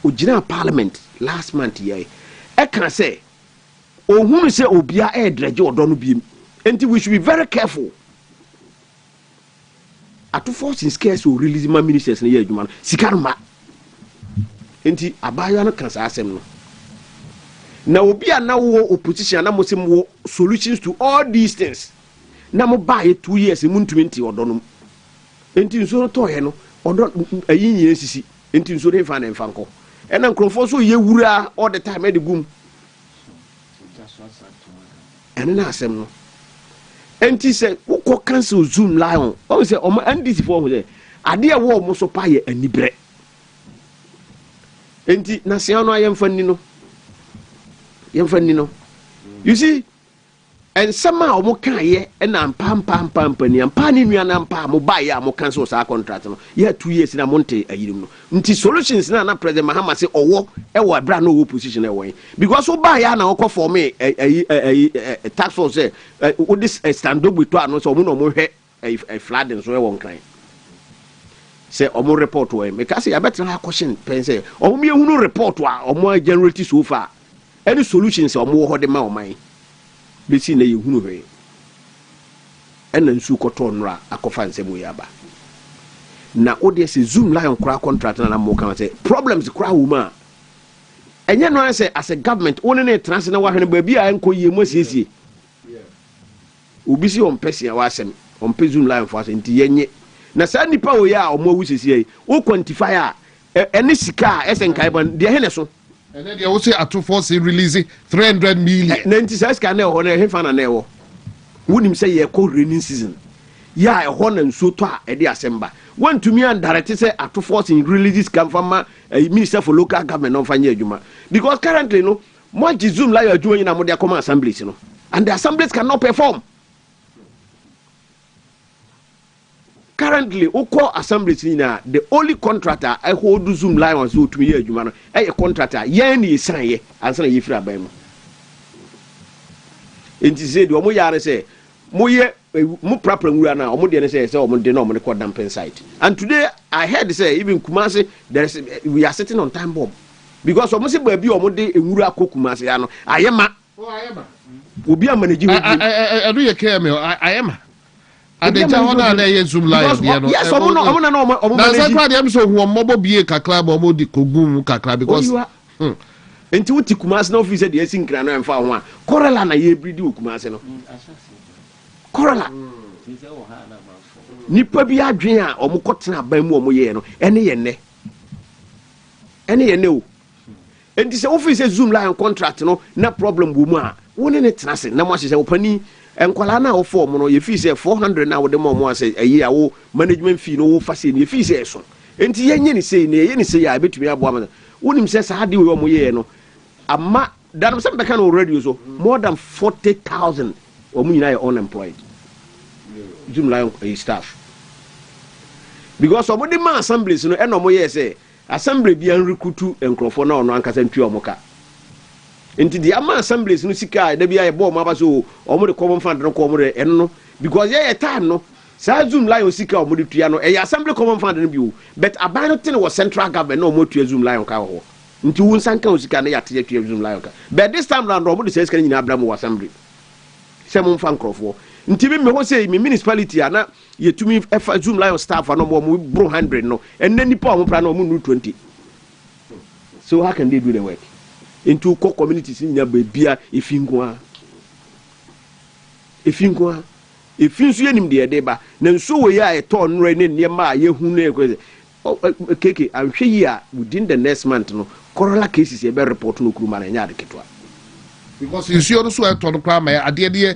Speaker 4: ogina parliament last month ye e kan say ohun se obia e dreje odonu biem. And we should be very careful. At 2 force in scarce or release my ministers in the year, Sikarma. enti abayo no kan saa asem no na obi a na wo opposition na mo sem wo solutions to all these things na mo buy 2 years mu ntumi nti odonom enti nso no to he no odo ayi nyina sisi enti nso de fa na mfa nko ena nkrofo so ye wura all the time e de gum ene na asem no enti se wo cancel Zoom lion o se o ndc for ho se ade e wo mo so pa ye anibre enti na se no ayemfa ni no you see and somehow mo kan ye na mpa ni ampa ni nua na mpa mo ba ye mo cancel sa contract no ye 2 years na monte ayirim no nti solutions na president Mahama say owo e wo bra no wo position e wo because wo ba ya na wo for me tax force say wo this stand up with to ano so mo no mo hwe flooding so e won kan say omo report wo me ka say ya better na question pen say omo me ehunu report wa omo generate so far any solutions omo wo hode ma o man be see na yehunu hwe ena nsu koto nra akofa nsemu yaba na ode se Zoom lion kra contract na mo kan say problems kra wo ma enye no say as a government one na Transitional wa hwene ba bi a enko yie mo siesie obi si on person wa asem on pe Zoom lion for asem ti yenye na sa nipa wo ya o mo wu siesie wo quantify a ene sika a esenkai ban de hene so
Speaker 1: and then they also at force release 300 million.
Speaker 4: Nanti sa ska na ho na he fa na na wo. Wonim say ye ko raining season. Ya e ho na nso to a e de asemba. WONTUMI and direct say at force in releases come from minister for local government on fanya adwuma. Because currently no mo Zoom la your adwuma na mo de come assemblies no. And the assemblies cannot perform. Currently, Oko assemblies na the only contractor I hold Zoom line on so to me adwuma no a contractor yen ni san ye ansa na yefira ban mu enti say do mo yare say mo ye mo prapra nwura na omo de ne say omo de na omo de call dumping site. And today I heard say even Kumasi we are sitting on time bomb because omo say ba bi omo de nwura ko Kumasi ya no ayema obi amanage
Speaker 1: I do ye KML ayema adeja hona na ye Zoom live ye no
Speaker 4: yes omo na
Speaker 1: na say kwade am so hu omo bie kakra ba omo di kogum kakra because
Speaker 4: enti wuti Kumasi na office de esi nkra na mfa ho a korela na ye bridi Kumasi no korela nipa bi adwen a omo kotena ban mu omo ye no ene ye ne o enti se office Zoom live contract no na problem wo mu a woni ne tenase na mo ahye opani enkwala na wo form no ye fi say 400 na wo de mo ase ayi a wo management fee no wo fa say ne fi say so enti ye nyeni say ne ye ni say ya betumi abo am wonim say sa de wo mo ye no amma dan some be kan already so more than 40,000 wo mu nyina unemployed Zoom lion staff because omo de ma assemblies no eno mo ye say assembly bi an recruit enkrofo na ono ankasa ntwi omo ka enti the ama assemblies no sika da bia e bo ma ba so omo de common fund no ko omo de enno because ye time no sa Zoom lion sika omo de tua no e assembly common fund no bi o but aban no tin was central government no omo tua Zoom lion ka ho nti won sanka o sika na ya tua Zoom lion ka but this time round omo de say sika nyina abra mo assembly se mo fan krofo nti me ho say me municipality ana yetumi efa Zoom lion staff no mo bro 100 no and then nipa omo pra no omo 20 so how can they do the work into core communities in your baby efinko efinso yenim de deba na nso we ya eto nre ne niema ye hu na ekweze keke anhwe yi a within the next month no corolla cases e be report no kuruma na nya de ketwa
Speaker 1: because you no so eto no kwa ma ade de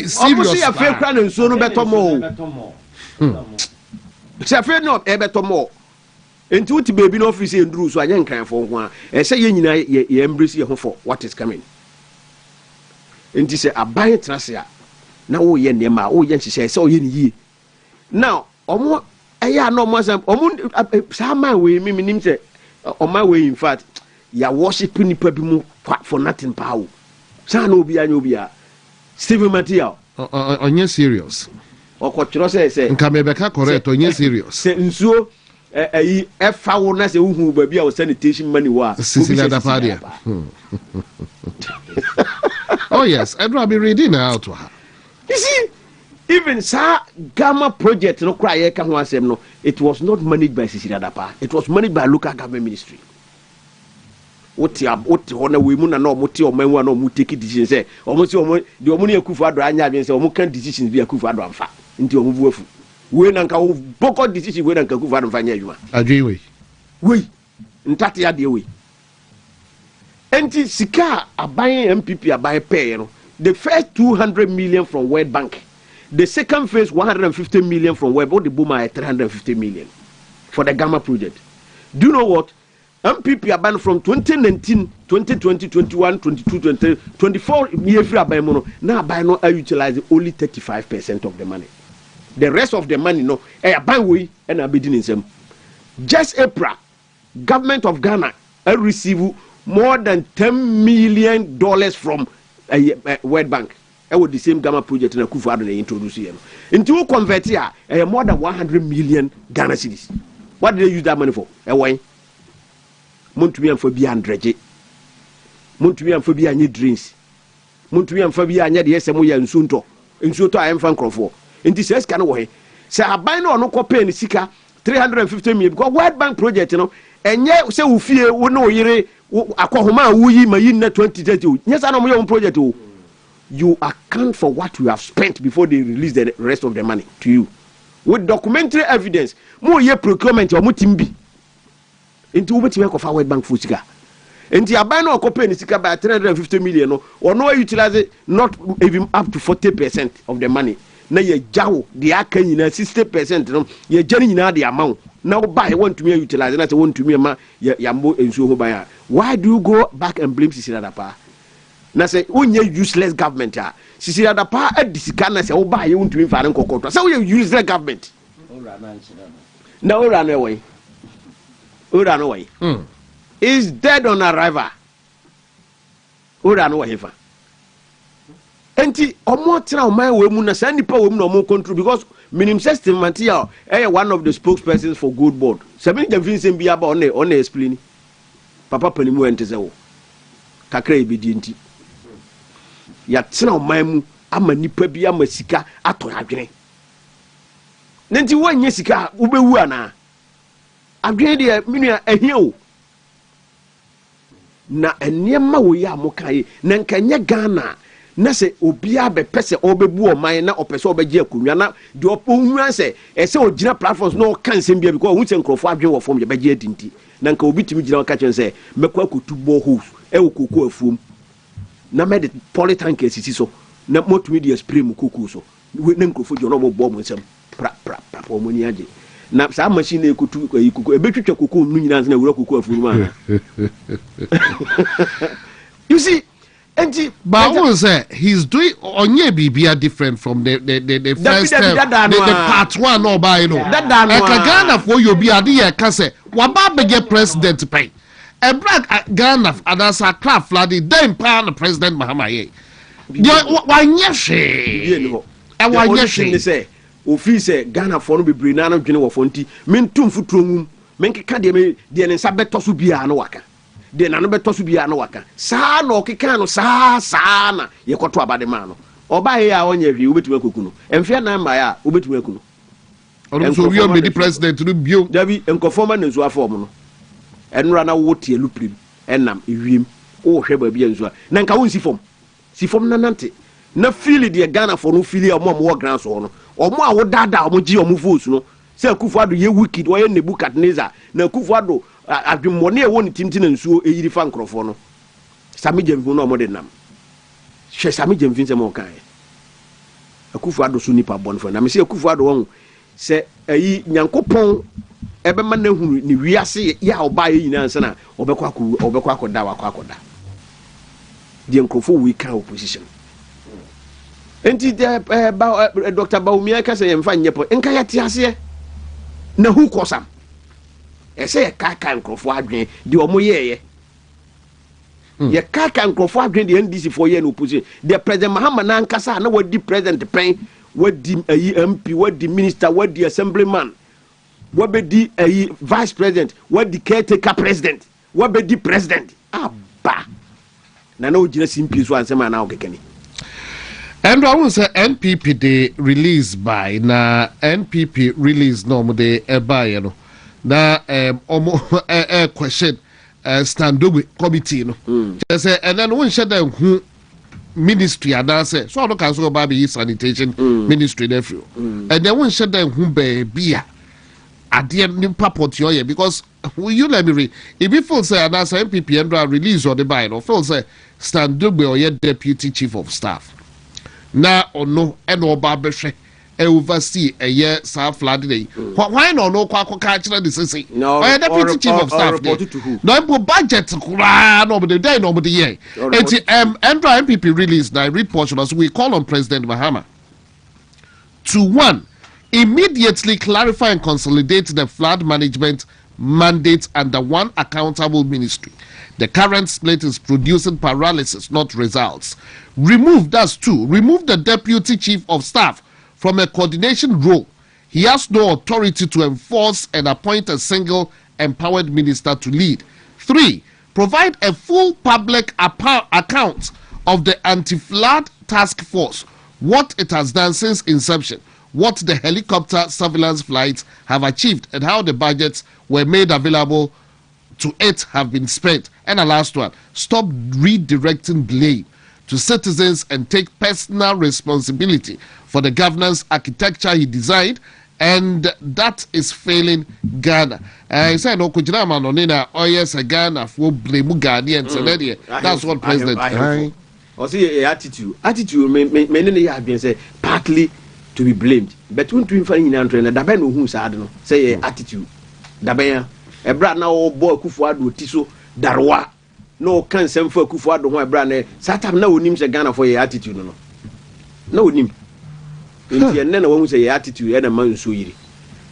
Speaker 1: serious
Speaker 4: almost ya fe kwa na nso no beto mo se fe no e beto mo enti wuti baby no office enduru so anya nkanfo nko a e se ye nyina ye embrace ye ho for what is coming enti se aban trase a na wo ye nema wo ye nhihye se o ye ni yie now omo eya na omo asem omo sama we mi nim se omo we in fact ya worship nipa bi mu for nothing power sa na obi anya obi a Stephen Material
Speaker 1: onye serious
Speaker 4: okotro se
Speaker 1: nka mebeka correct onye serious
Speaker 4: se nsuo efa wo na se hu ba bi a sanitation money wa
Speaker 1: Cecilia Dapadia oh yes I do be reading out to her.
Speaker 4: You see, even sa Gamma project no cry ka ho asem no, it was not managed by Cecilia Dapa, it was managed by local government ministry. wote hona we mu na no mote o manwa na mo take decision say o mo se o mo de o mo ne Akufo Addo anya adwen say o mo kan decisions bi Akufo Addo amfa nti o mo bu afu we na nka boko decision we na nka Akufo Addo mfa nya adwuma
Speaker 1: adwen
Speaker 4: we ntate ya de we enti sika aban MPP aban pay no the first 200 million from World Bank, the second phase 150 million from World Bank, the Boma at 350 million for the Gamma project. Do you know what? MPP are banned from 2019, 2020, 21, 22, 20, 24 years free mono. Now by no are utilizing only 35% of the money. The rest of the money no are by way and are bidding in some. Just April, government of Ghana receive more than $10 million from World Bank. With the same Gamma project in Akufo Addo they introduce here. Into convert here more than 100 million Ghana cedis. What do they use that money for? Why? Montumi and Fabia and Dreje. Montumi and Fabia and drinks. Montumi and Fabia and the SMO and Sunto. In Sunto I am fan for. In this case, can way. Say I buy no copy and sika 350 million because World Bank project, you know, and yet say we fear we know yere akwahoma wuyi mayi na 2030. Yes, I know my own project. You account for what you have spent before they release the rest of the money to you. With documentary evidence, more ye procurement or mutimbi. Into ubeti for World Bank for sika. Into abano or copy sika by 350 million or no utilize it not even up to 40% of the money. Na ye jaw the akan na 60% no ye jani na the amount. Now buy want to me utilize and I want to me ma yambo enso ho buy. Why do you go back and blame Sisi Adapa? Na say onye useless government ah. Sisi Adapa adisika na say wo buy want to me fa nkokoto. Say we useless government. Now we run away. We run away. Is dead on arrival. We run away fa. Enti omo tena o man we mu na say nipa we mu na omo control because minim system material one of the spokespersons for Good Board. Sabini jamfin sem bia ba on explain. Papa panimu ente se wo. Kakra ebedi enti. Ya tena o man mu ama nipa bia ma sika ato adwene. Nenti wanye sika ubewu ana. Adwene de minua ehia o. Na enema wo ya mokaye na nkanya Ghana na se obia be pese obebu oman na opese obeje akunwa na de opunwa se ese ogina platforms no kan sem bia because won se nkrofo adwen wo form je beje adinti na nka obitimi gina ka chen se mekwa akotu borehole e wo koko afuom na me de polytank esisi so na motumi de spray mu koko so na nkrofo je no mo bo mo nsem pra po mo ni age na sa machine ekotu koko ebetwetwa koko nu nyina na wura koko afuom ma. You see.
Speaker 1: But I want to say he's doing onye bibia different from the first step, the part one or by you know. Ghana for you be adi ka say waba bege president pay. E black Ghana adas a craft flooding then pan the president Mahama ye. Wanye she. Wanye she say office Ghana for no be bring na no dwene wo fonti mentum futuro mum menkeka de me de ne nsa beto so bia no waka. De na no beto so bia no waka saa no keka no saa na ye koto abade ma no oba ye a onye hwi obetu akuku no emfia na ma ya obetu akuku no ono so wi o me di president no bio dabi enkofoma na nso afọ mo no enura na wote eluprim enam ewiem o hwe ba bia nso na nka won sifom na nante na feel de Ghana for no feel o mo gran so no o mo a wo dada o mo gi o mo vote no se Akufo Addo ye wicked o ye Nebukadnezar na Akufo Addo adwemmone e woni timti na nsuo eyiri fa nkrofo no Sami Jemfin no mo de nam hwe Sami Jemfin se mo kan Akufo Addo so nipa bonfo na me se Akufo Addo won se ayi Nyankopon ebe ma na hunu ni wiase ya oba ye nyina nsa na obekwa akoda de nkrofo we kan opposition enti Dr. Baumia ka se yemfa nyepo enka ya ti ase na hu kosam ese ye kaka nkrofo adwen de omo ye ye kaka nkrofo adwen de NDC for ye no opposition de president Mahama na Nkansah na wadi president pen wadi ayi MP wadi minister wadi assemblyman wabedi ayi vice president wadi caretaker president wabedi president aba na no jina simpi so ansema na okekeni. And I will say NPP they release by na NPP release no mo de buy you know na question standowe committee no say and then one share them who ministry and say so I don't cancel about sanitation ministry nephew and then one share them who be at the end papot because you let me read if you feel say and MPP and release or the buy or feel say standowe or your deputy chief of staff now or no and or barbershop oversee a year South flood day. Why no Kwaku cultural disease? No, I deputy chief of staff. No budget no the day no the year. Andra MPP released the report so we call on President Mahama to one immediately clarify and consolidate the flood management mandate under one accountable ministry. The current split is producing paralysis, not results. Remove the deputy chief of staff from a coordination role. He has no authority to enforce and appoint a single empowered minister to lead. 3, provide a full public account of the anti-flood task force, what it has done since inception, what the helicopter surveillance flights have achieved, and how the budgets were made available to it have been spent. And the last one, stop redirecting blame to citizens and take personal responsibility for the governance architecture he designed, and that is failing Ghana. I said, no, Kujinama no nina, oh yes, a Ghana for blame Ghanaians, and that's what President.
Speaker 4: I see attitude many have been say partly to be blamed, but when to find in Andre, the Dabeno who's no say attitude. Dabaya, a brand now boy Kufuado Tiso Darwa. No can send for Kufuado, my brand. Satam no names a Ghana for your attitude. No name. Inti and then one say attitude and a man so yiri.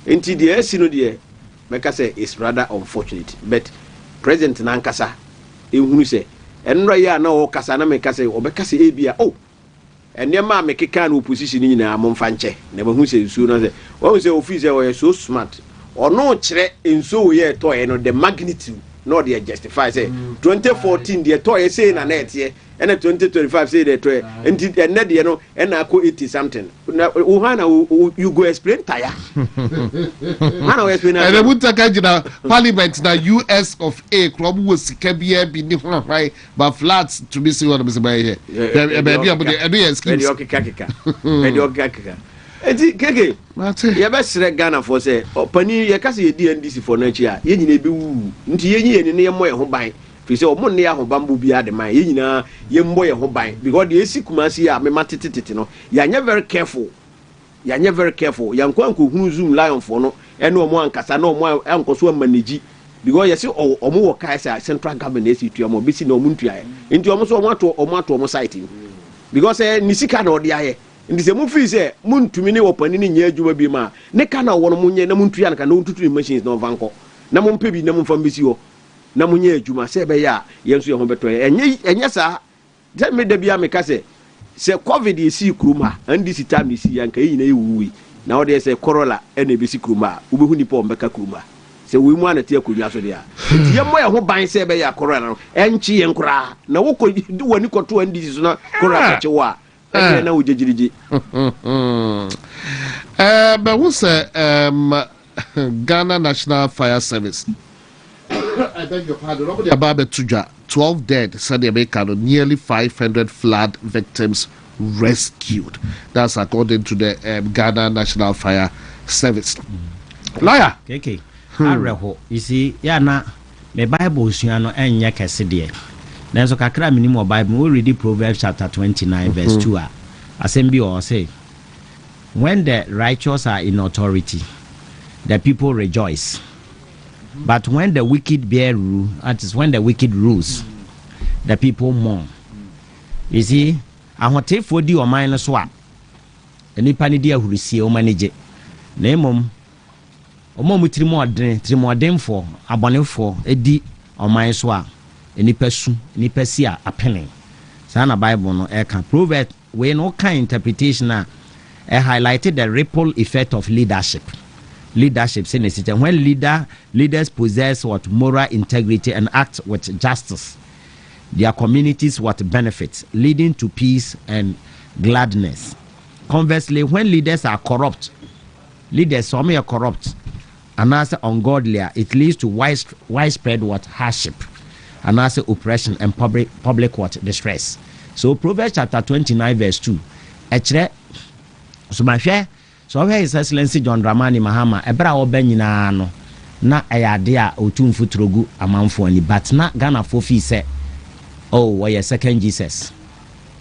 Speaker 4: Inti the Sino dear, make say is rather unfortunate. But President Nkansah, who say, and Raya no Kasana make say, or Becassi Abia, oh, and your mamma make a can opposition in a Monfanche. Never who says sooner say, what say officer or so smart, or no threat in so ye toy and the magnitude. No, they justify say 2014 the toy saying a net here, and 2025 say the toy, and net you know, and I could 80 something. Now, you go explain tire. I explain.
Speaker 1: And I would take Parliament na US of A club was Kabia be different right, but flats to be seen what I'm saying here. Baby, I'm
Speaker 4: Eti keke ye be sere Ghana for say opani ye kase ye DNDC for na chi a ye nyina be wu nti ye nyi ne ye mo ye ho ban fi say omo ne ya ho ban bu bia de man ye nyina ye mbo ye ho ban because the esi kumasi a me matetete no ya nya very careful ya nkwa nko hunu zoom lion for no ene omo ankasa na omo ankoso manage because ye say omo wo kai say central government esi tu omo bisi na omo ntua ye nti omo so omo ato site because ni sika na odi aye ndi se mu fi se muntumi ne wopani ne nya adwuma bi ma ne ka na wono munye na muntua na ka na untutu machines na vanko na mumpe bi na mumfa mbisi ho na munye adwuma se be ya yenso ye ho beto enye sa je me da bia me ka se covid isi kruma andi si time isi yanka yi na ewuwi na ode se corolla ene be si kruma ubehu ni po mbeka kruma se we mu anate akodwa so dia ye mo ye ho ban se be ya corolla no enchi ye nkura na woko wani koto andi si so na corolla ka chewa na ujejiriji
Speaker 1: but who say Ghana National Fire Service I beg your pardon about 12 dead said the American nearly 500 flood victims rescued. That's according to the Ghana National Fire Service. Lawyer
Speaker 5: okay areho you see ya na the Bible suano enye kese de then so kakra minimum Bible we read Proverbs chapter 29 verse 2 assembly or say when the righteous are in authority the people rejoice, but when the wicked bear rule, that is when the wicked rules, the people mourn. You see, I want to for the or minus one. Any panidia who receive or manage it. Name omo trimo den for abone for edi or minus one. Any person appealing. Sana Bible no eka prove we no kind interpretation highlighted the ripple effect of leadership. Leadership when leaders possess what moral integrity and act with justice, their communities what benefits, leading to peace and gladness. Conversely, when leaders are corrupt, some are corrupt and as ungodly, it leads to widespread what hardship and I say oppression and public what distress. So Proverbs chapter 29 verse 2. Echre so my share so where His Excellency John Dramani Mahama ebra oba nyina no na eyade a otumfu trogu amanfo ani but na Ghana for fi say oh we second Jesus.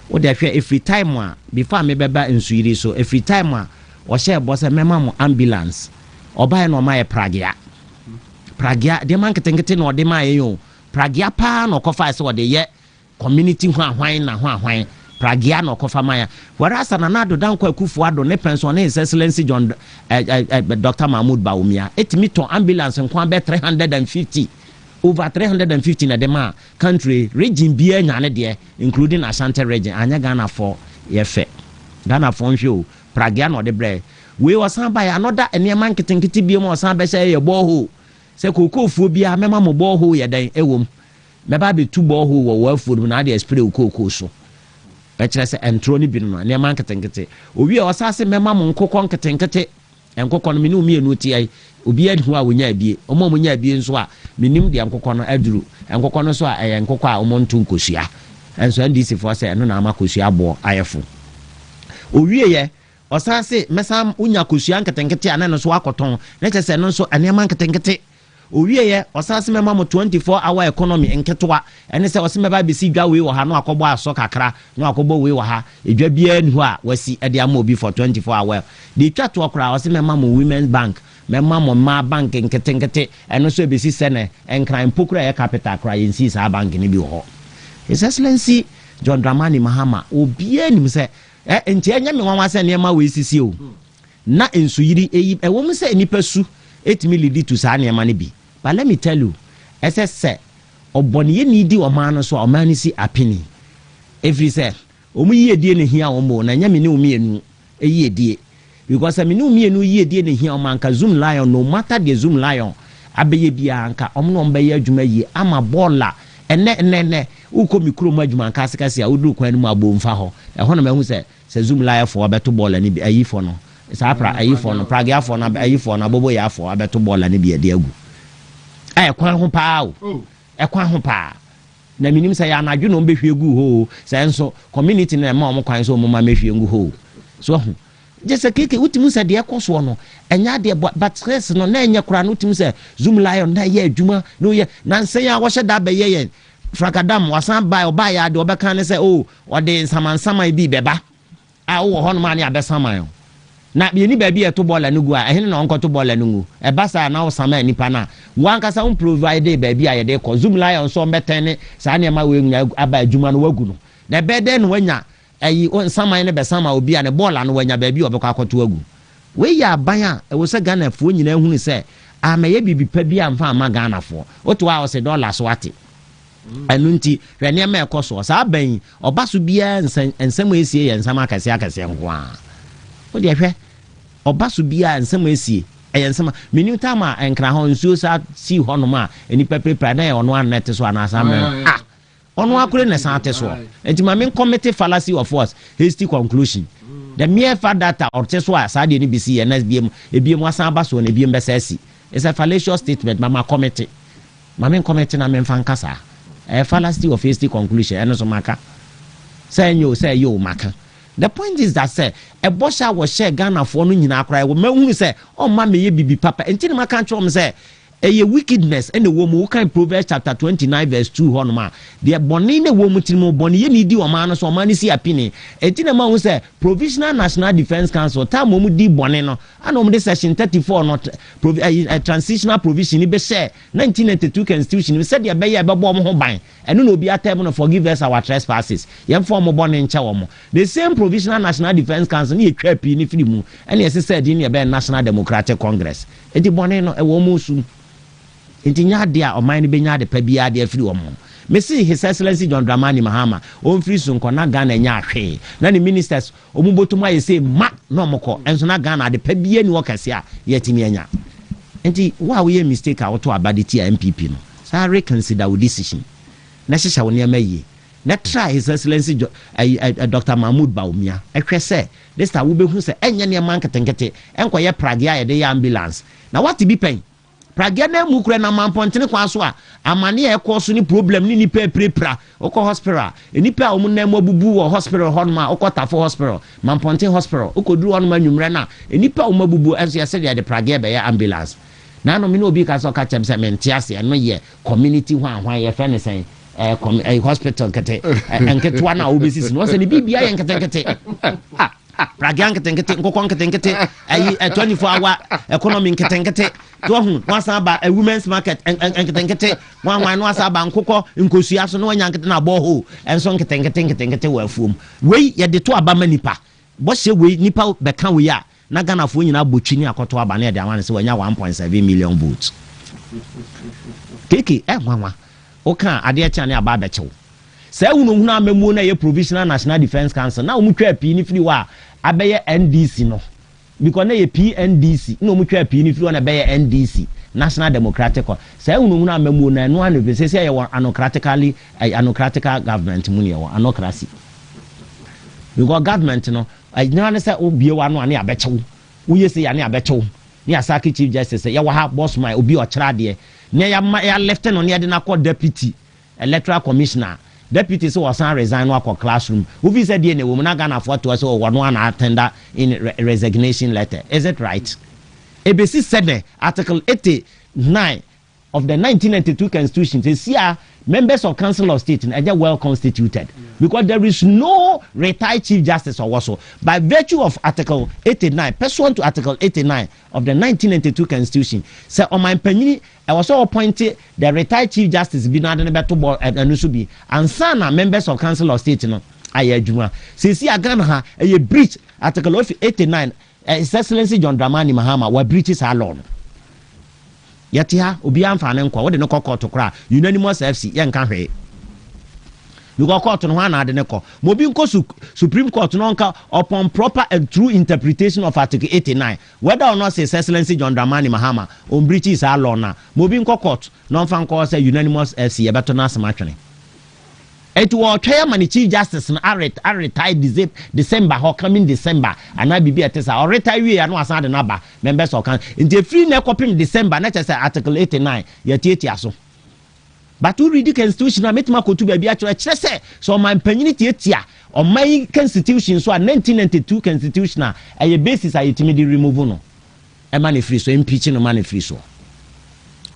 Speaker 5: What they fear every time before me beba nsuiri so every time o share boss mema mo ambulance oba no ma pragia de man ketengete no de ma yo pragia pa no kofa se de ye community hwan na hwan pragia no kofa maya whereas anado dan Kwaku ado ne pension His Excellency John Dr. Mahmoud Bawumia etimi to ambulance nkwa be 350 over 350 na dem country region bia nyane de including Ashanti region anya Ghana for yefe Ghana for show pragia no de bre we was san by another enema nketenkete bia mo san be say ye boho se kokofuo bia mema mo boho ye dan ewom meba be tu boho wo wafuo na de spray kokoko so ekire se entro ni bi no enema nketenkete owi a wasase mema mo nkokọ nketenkete enkokọ no menu mienu ti ai obi adhu a wonya abie omo monya abie nso a menim de enkokọ no aduru enkokọ no so a enkokọ a omo ntu nkosua enso ndc for say eno na amakosua bo ayefo owie ye osase mesam unya kosua nketenkete anene so akoton na chese no so anema nketenkete owie ye osase mema mo 24 hour economy nketoa ene se osemeba besi dwa we wo ha no akọbọ aso kakra no akọbọ we wo ha edwa bia nhu a wasi ede ama obi for 24 hour de twato okra osemema mo women's bank mema mo ma bank nketenkete eno so besi sene enkran pokura ye capital kra yensi sa bank ni bi ho His Excellency John Dramani Mahama obi anim se enti enya me nwanwa se ne ma we sisi o na ensuyiri eyi ewom se nipa su etimi lead to sa ne ma ne bi. But let me tell you, SS oboniye ni di oman no so oman ni si apini every say omu yie die ne hia omo na nya me ne omi enu eyie die because me ne omi enu yie die ne hia oman ka zoom lion no matter the zoom lion abeye bia anka omno mbeye adwuma yi ama bola ene uko mikro mu adwuma anka sekase a odu kwan mu abomfa ho ho na mehu se zoom lion for abeto bola ni ayi for no sa pra ayi for no pragia for na ayi for na bobo ya for abeto bola ni bia de agu kwan ho pa o ekwan ho pa na minim say ya anadwo no mbehwe gu ho say nso community na ma omkwan so omma mehwe gu ho so just keke utimu say de ekoso no enya de but stress no na enya kura no utimu say zoom lion na ye adwuma no ye na nsen ya wo hye da be ye frakadam wasan bai oba ya de obeka ne say oh ode nsamansama bi beba a wo ho no ma ne abesama na bieni ba bi eto bola nugu a ehne na onkoto bola nugu e basa na osama nipa na wankasa un provide ba bi a ye de ko zoom lion so mbeten sa na ma we nya aba adwuma no wagu no na bede no wanya ayi onsama ne besama obi a ne bola no wanya ba bi obekọ akoto wagu we ya ban a e wo se Ghana fo nyina hunu se a ma ye bibi pa bi amfa ama Ghana fo oto a o se dollar so ate anunti hwene ma ekoso sa ban obaso bia ensam esie ye ensam akase nko a o de hwe obaso bia ensam esie eyensam menu tama enkra ho nsuo sa si ho no ma eni pepe na ye ono anete so anasa me ono akure ne san teso enti ma men committee fallacy of what hasty conclusion the mere fact that or teso asa de ni bisi ye na ebiem asan abaso na ebiem besasi it's a fallacious statement mama committee ma men committee na men fankasa fallacy of hasty conclusion eno so maka say yo maka. The point is that say a bosha was share Ghana for no nyina akra we mahu say o ma me ye bibi papa enti ne maka nchom say a wickedness and the woman who can Proverbs chapter 29 verse 2 honoma the boni ne woman timo boni ye ni di o man so man si apini enti ne ma hu say Provisional National Defense Council ta mo mu di boni no ana mo de section 34 not transitional provision ni be share 1992 constitution we said the be ye be bo mo ho ban eno no obi atem no forgive us our trespasses ye form boni nche wo mo the same Provisional National Defense Council ni etwa pi ni firi mu ene ye said ni be National Democratic Congress enti boni no e wo mo su enti nya de a oman ni benya de pa bia de afiri wo mo mesi His Excellency John Dramani Mahama on free so nkona Ghana nya ahwe na ni ministers omubotum aye say ma no moko enso na Ghana de pa bia ni wo kase a yetimi anya enti wa we mistake a woto abaditi a MPP no sa reconsider your decision na hyehyɛ wo ne amaye na try His Excellency Dr. Mahmoud Bawumia ehwe say this time wo behu say enye ne man ketenkete enkoye pragia ye de ambulance na what be pen pragana mu kura na mampontene kwa so a amane e ko so ni problem ni nipa prepra okọ hospital nipa o mu na mo bubu wo hospital honma okọ tafo hospital mamponte hospital okoduru wonu manwumre na nipa o mabubu enso yese de praga be ya ambulance na no me no obi ka so ka chem se mentiase no ye community hwan ye fe ne sen hospital kete enketwa na obesisi no se ni bibia ye nkete praga nkete nkokọ nkete 24 hour economy nkete to hu no asaba a women's market nkete wan no asaba nkokọ nkosua so no nya nkete na boho enso nkete wa afuom wei ye de to aba manipa bo hye wei nipa beka wei a na Ghana fo nyina botwi ni akoto aba na de awan se wanya 1.7 million votes keke nwanwa o kan ade cha ne aba bechew se hunu amamu na ye provisional national defense council na omutwa pi ni firi wa abeye NDC no because na ye PNDC na omutwa pi ni firi wa na abeye NDC National Democratic se hunu amamu na no anu se ye anocratical government mu ne ye anocracy because government no na na say obie wa no ane abechew wo ye se ya ne abechew ni asaki chief justice ye wa ha boss man obi o kira de ne ya left no ne de na call deputy electoral commissioner deputy so was resign wa classroom who said the woman na Ghana for to so one attender in resignation letter. Is it right? ABC said article 89 of the 1992 constitution says here members of council of state are well constituted because there is no retired chief justice or also by virtue of article 89 pursuant to article 89 of the 1992 constitution say on my opinion I was also appointed the retired chief justice be not better board and should be and sana members of council of state no ayajuma since here Ghana a breach article 89 His Excellency John Dramani Mahama wa breaches alone yeti ha obi amfa ne nkwa wo de ne kokko to kra unanimous FC ye nka hwe because court no ha na de ne ko mo bi nko Supreme Court no nka upon proper and true interpretation of article 89 whether or not say His Excellency John Dramani Mahama on breaches alone na mo bi nko court no nfa nko say unanimous FC ye beto na asamatwene it was chairman chief justice na retired December how coming December and I be atesa or retire we anu asan de naba members of council in the free na copy December na say article 89 ye tietia so but we read the constitution na metima kotu ba bia kire say so man panyini tietia on my constitution so 1992 constitution a basis a yetimi di remove no e man free so impeach no man free so.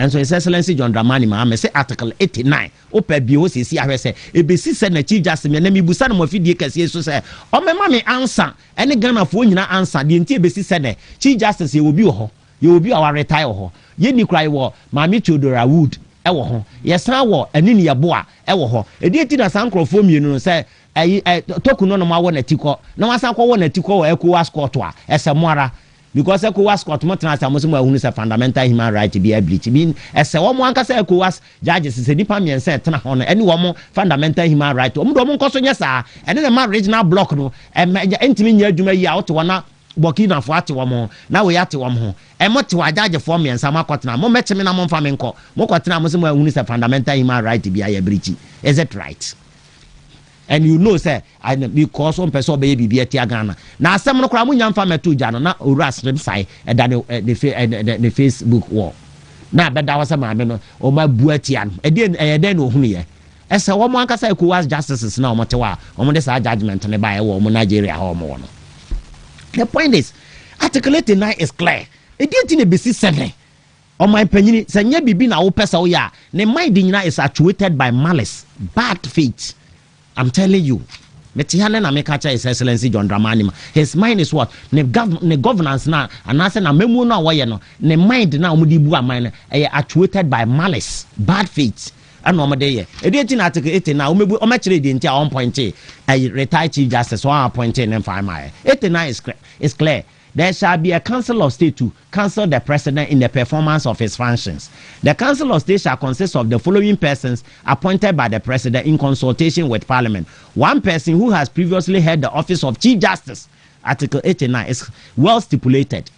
Speaker 5: And so His Excellency John Dramani Mahama say article 89 opa bi o sisi ahwe say ebesi say na chief justice me na mi busa na mo fidie kase so say o me ma me answer ene Ghana fo nyina answer de nti ebesi say na chief justice ye obi ho ye obi our retire ho ye ni krai wo Mami Theodora Wood e wo ho ye san wo anini ye bo a e wo ho e de ti na san krofo mienu no say toku no no ma wo na tiko na wasan kwa wo na tiko wo ECOWAS court a esemoara because ECOWAS court mo tena say mo se mo ahunu say fundamental human right be a breach mean ese wo mo anka say ECOWAS judges say nipa mien say tena ho no ene wo mo fundamental human right wo mo do mo nkoso nya saa ene na ma regional block no entimi nya adwuma yi a wote wona Burkina Faso ate wo mo na we ate wo mo e mo te wa judge for mien sa makotena mo meteme na mo mfa me nko mo kotena mo se mo ahunu say fundamental human right be a breach. Is it right? And you know say I because one person be bibia tia Ghana na asem no kra mo nyamfa meto gya no na oras rem sai the Facebook wall na beda wasa ma me no o ma buatia no e den no hunu ye ese wo mo anka say ECOWAS justices na o mo tewa o mo de sa judgment ne ba ye wo mo Nigeria ha o mo no. The point is article 89 is clear e dey tin e besi 7 on my opinion say nya bibi na wo pesa wo ya ne mind nyina is actuated by malice bad faith. I'm telling you, Metihane na mekacha His Excellency John Dramani. His mind is what? Ne governance na anase na memu na waye no. Ne mind na omudi bu amane actuated by malice, bad faith. Ano omode ye. Editing article 80 na omebu omachire di ntia on point retired chief justice one appointed in FMI. 89 is clear. There shall be a council of state to counsel the president in the performance of his functions. The council of state shall consist of the following persons appointed by the president in consultation with parliament. One person who has previously held the office of chief justice. Article 89 is well stipulated.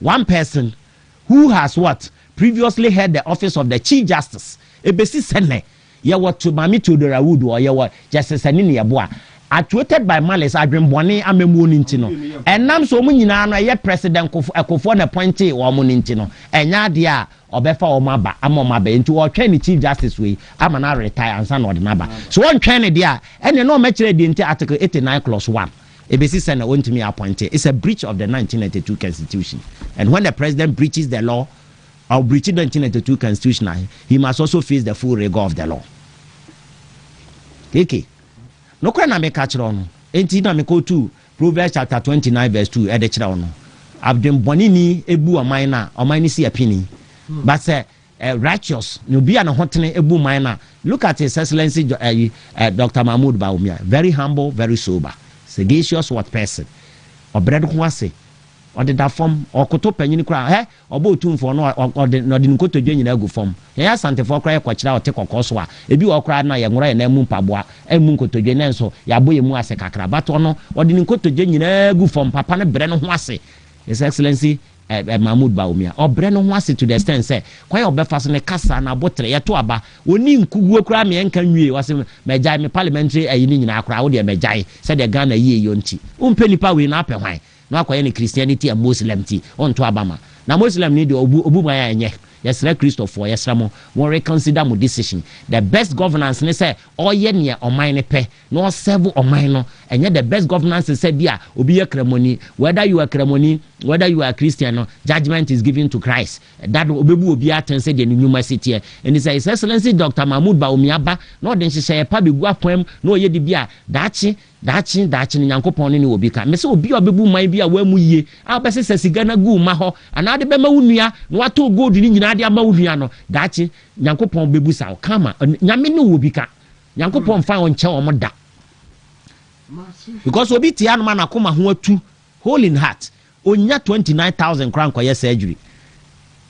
Speaker 5: One person who has what? Previously held the office of the chief justice. Ebesi sene. Ye what to Mami Theodora Wood or ye what Justice Anini Abua. actuated by malice adwembɔne amemu no nti no ɛnam so mu nyinaa no ɛyɛ president Akufo na appointee wɔ mo no nti no ɛnya ade a ɔbɛfa wɔ aba ama ɔmo aba nti ɔtwɛn ne chief justice wei ama na retire ansa na ɔde na aba so wɔntwɛn ne de a ɛne na ɔmɛkyerɛ de nti article 89 clause 1 ebesi sɛ na wɔntumi appoint. It's a breach of the 1992 constitution, and when the president breaches the law or breaches the 1992 constitution, he must also face the full rigor of the law. Okay. No kwa na me catch on. Enti na me go to Proverbs chapter 29 verse 2 e de kira ono. Abdem bonini ebu oman ni si apini. But say righteous no be an hotene ebu man. Look at his excellency Dr. Mahmoud Bawumia. Very humble, very sober. Sagacious what person. Obred ho ase. Ode da form okoto panyini kra obo otumfo no ode no de nkoto dwa nyina agu form ya santefo kra yakwakyira ote kokoso a ebi okra na ye nwora na mu mpaboa emu nkoto dwa nenso ya boye mu ase kakra bato no ode nkoto dwa nyina agu form papa ne bre no ho ase. His excellency Mahmoud Bawumia obre no ho ase to the extent say kwan obefa so ne kasa na botre ye to aba oni nkuguo kra me enka nwie wase megyae me parliamentary ayini nyina akra wo de megyae se de Ghana yie yonti umpe nipa we na apehwan no akoye ne Christianity and Muslim ti onto abama na Muslim ni de obu maya enye yesra Christopher yesra mo reconsider mo decision. The best governance ne say oye ne oman ne pe no serve oman no enye the best governance say bia obi ye kremoni, whether you are kremoni, whether you are Christian, no judgment is given to Christ. That obebu obi aten say the university and he say His Excellency Dr. Mahmoud Bawumia ba no den hye pa be gu apam no oye de bia dachi nyankopon ne obi ka me se obi obebu man bia wa mu yie a be se siga na gu ma ho ana de be ma wunua no wato gold ni nyina de ama wunua no dachi nyankopon bebu sa kama nyame ne obi ka nyankopon fa on che o mo da because obi tia no ma na koma ho atu hole in heart onya 29,000 crown kwa surgery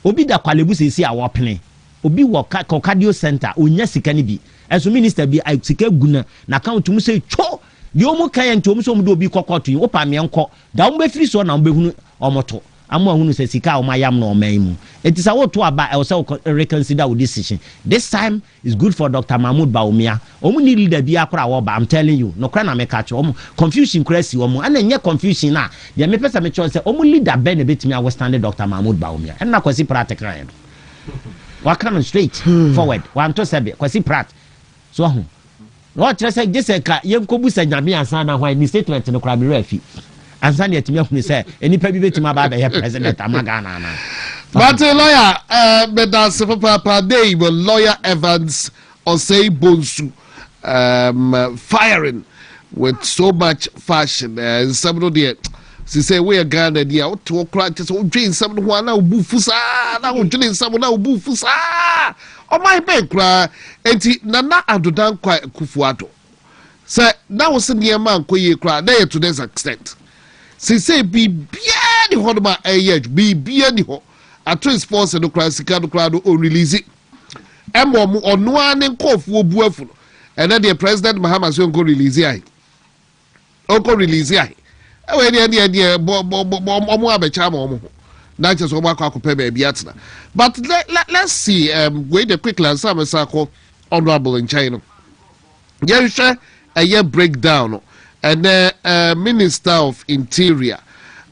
Speaker 5: obi da kwalebu sesi a wopene obi wo cardio center onya sika ni bi enso minister bi sika guna na account mu say cho di omu kan enti omu so mu do obi kokoto yi opa me enko da omu be free so na omu behunu omoto amu ahunu se sika o mayam na oman mu enti sa woto aba e so reconsider with decision. This time is good for Dr. Mahmoud Bawumia. Omu ni leader bi akora wo ba, I'm telling you no kra na me catch omu confusion crazy omu ana nye confusion na de me pesa me choose omu leader be na betimi a withstand Dr. Mahmoud Bawumia and na kwasi practical yan wa come straight forward one to sebe kwasi prat so ho no kire say jeseka yem kobusa nyame ansa na hwan ni statement no kra me rafi ansa na yetimi ahunu say enipa bi betimi aba be president amagana na.
Speaker 1: But lawyer Medas Papa Day lawyer Evans Osei Bonsu firing with so much fashion and some of the she say we are Ghana dia to cry just dream some one na obu fusa na dream some na obu fusa o my bank cry enti nana adodan kwa Kufuado say na wo se ne man koye cry na to this extent she say be bia ni ho ma be bia ni ho atwe sports no cry sika no cry o release emom ono ane nkofu obuafu no and the president Mahama so go release ai o release ai we ne omo abecha ma omo na just omo akwa be bia tena. But let's see wait a quick glance am sako honorable in China yeah a breakdown and Minister of Interior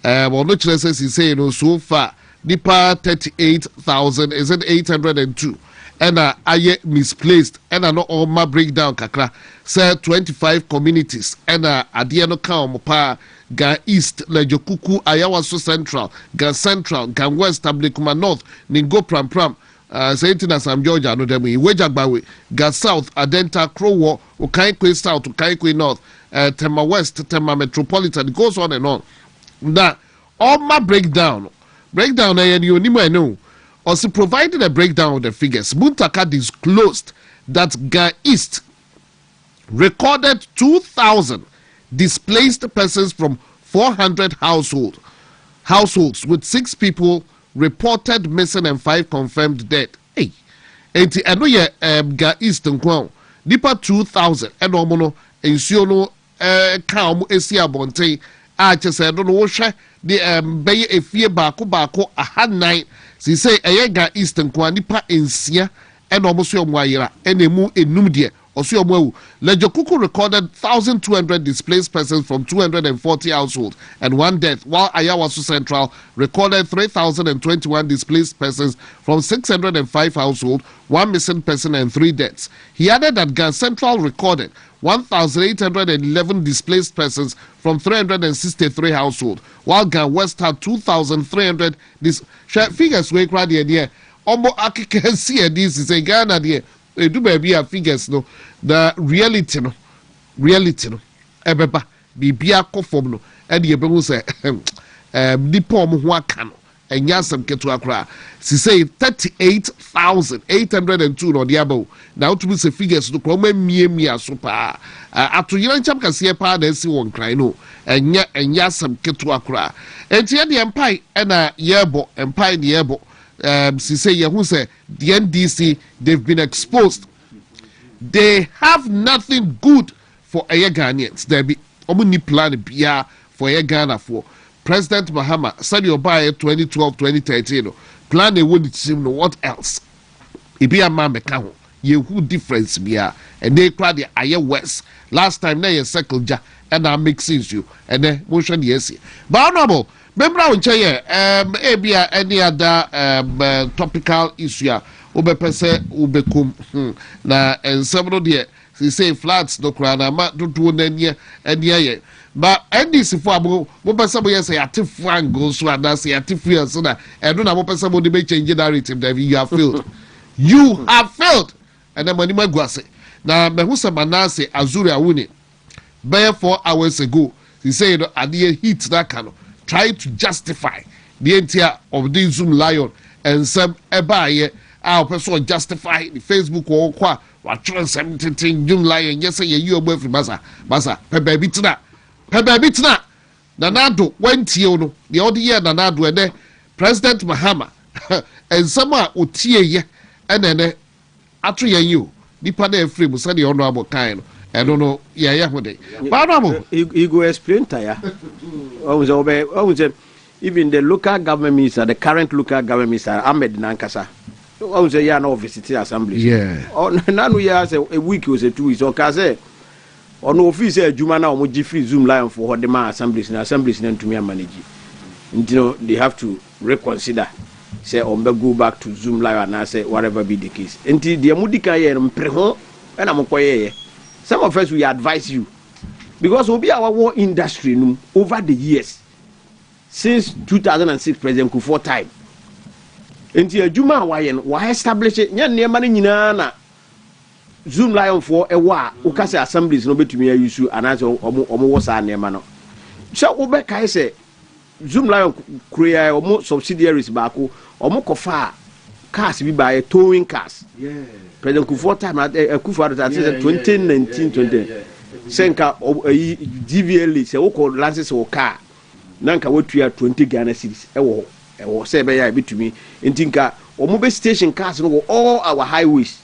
Speaker 1: well no says he say no so far Nipa 38,000 is it 802 and aye misplaced and no all my breakdown kakra say 25 communities and adiano ka pa ga east Lejokuku Ayawaso Central ga Central ga West Ablikuma North Ningo Pram say itina Sam Georgia no dem Wejagbawe ga South Adenta Krowo Okaikwe South Okaikwe North Tema West Tema Metropolitan, it goes on and on. Now all my breakdown and you know also provided a breakdown of the figures. Muntaka disclosed that Ga East recorded 2,000 displaced persons from 400 households with 6 people reported missing and 5 confirmed dead. Hey, and I know Ga East nkwan nipa 2,000 and omono ensuo kam esia bonten a chese do no wo hwe de beye efie baako ahannan si say Ga East nkwan nipa ensia and omo so omo ayira enemu enum de Osio Lejokuku recorded 1,200 displaced persons from 240 households and 1 death, while Ayawaso Central recorded 3,021 displaced persons from 605 households, 1 missing person and 3 deaths. He added that Gan Central recorded 1,811 displaced persons from 363 households, while Gan West had 2,300 figures we cried the idea. Omo akike see this is a Ghana there. Do baby figures no the reality no ebeba bibia kofom no e de ebe hu say nipa omo ho aka no enya asem ketu akra si say 38,802 no de aba na utumi say figures no ko mia so pa atoyira ncham kase pa na si won kran no enya asem ketu akra enti e de empai na yebo empai de yebo si say who say the NDC they've been exposed. They have nothing good for a Ghanaians. There be omni plan bia for a Ghana for President Mahama said you buy 2012-2013 plan a would seem no what else. It be a man mekaho ye who difference bia and they cry the Aye West last time na ye circle ja and I make sense you and then motion yes. But honorable remember when chair ebia any other topical issue obepese ubekum na ensebro de say flats no kra na ma dodo na nia ye but NDC for abo mo pese mo yes atifu angle so and say atifu so na edo na mo pese mo de be change narrative that you have failed and then money maguase na me hu se manase azuri awuni be 4 hours ago he say no ade hit that kind try to justify the entire of the Zoom Lion and some ebaye our person justify the Facebook or kwa wa try something Zoom Lion yes say you obey free masa baby tina nanado went you no the other year nanado and President Mahama and some otie ye and then atu ye you nipa na free mo say the honorable kind I don't know. Yeah. But
Speaker 4: you go explain to ya. Even the local government minister, the current local government minister, Ahmed Nkansah. I say yeah, no visiting assembly.
Speaker 1: Yeah.
Speaker 4: Now we have a week or 2 weeks. Okay, say on office Juma now we free Zoom line for the man assemblies and assemblies and to me manage. You know they have to reconsider. Say go back to Zoom line and I say whatever be the case. Until the Mudika and Preho and I'm quiet. Some of us we advise you because we'll be our war industry over the years since 2006 President Kufuor time. Until Juma why establish it? Near money na Zoom Lion for a war. Ukase assemblies no be to me use and as almost near mano. So Obeka say Zoom Lion create almost subsidiaries back or more kofa cars be by towing cars. Yeah. President Kufuor time at Kufuor at 2019-20. Senka DVL say oko lances or car. Nanka what we are 20 Ghana cities. Ewo say be ya to me. Intinka omobe station cars no all our highways.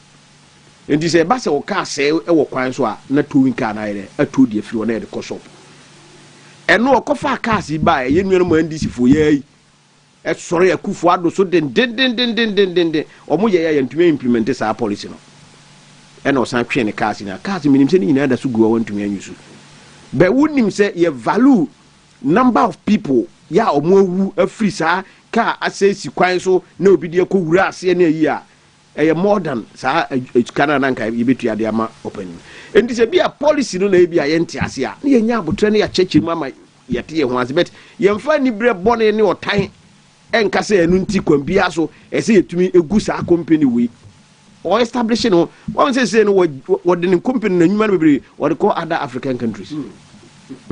Speaker 4: And this say bus or car say ewo kwan so na towing car na ire atu de free na de koshop. And no kofa cars e buy ye nunu mo NDC for ye. Sorry, a Kufuor so den. Omo ye ntumi implement this policy no. And no san twe ne cars na. Cars minim say ni na da so go WONTUMI anyusu. But wonim say ye value number of people ya omo wu afri sa car asesi kwan so na obi de ko wura ase na yi a e more than sa kana na nka yebetu ade ama open. And this be a policy no na e bi a ye nte ase a. Na ye nya abotre na ya cheche mu ama ye te ye ho ase bet ye mfa ni bre bone ne otan enkase enu nti kwambia so ese yetumi egu sa company we or establishing one say no what the company na nyuma bebre what call other African countries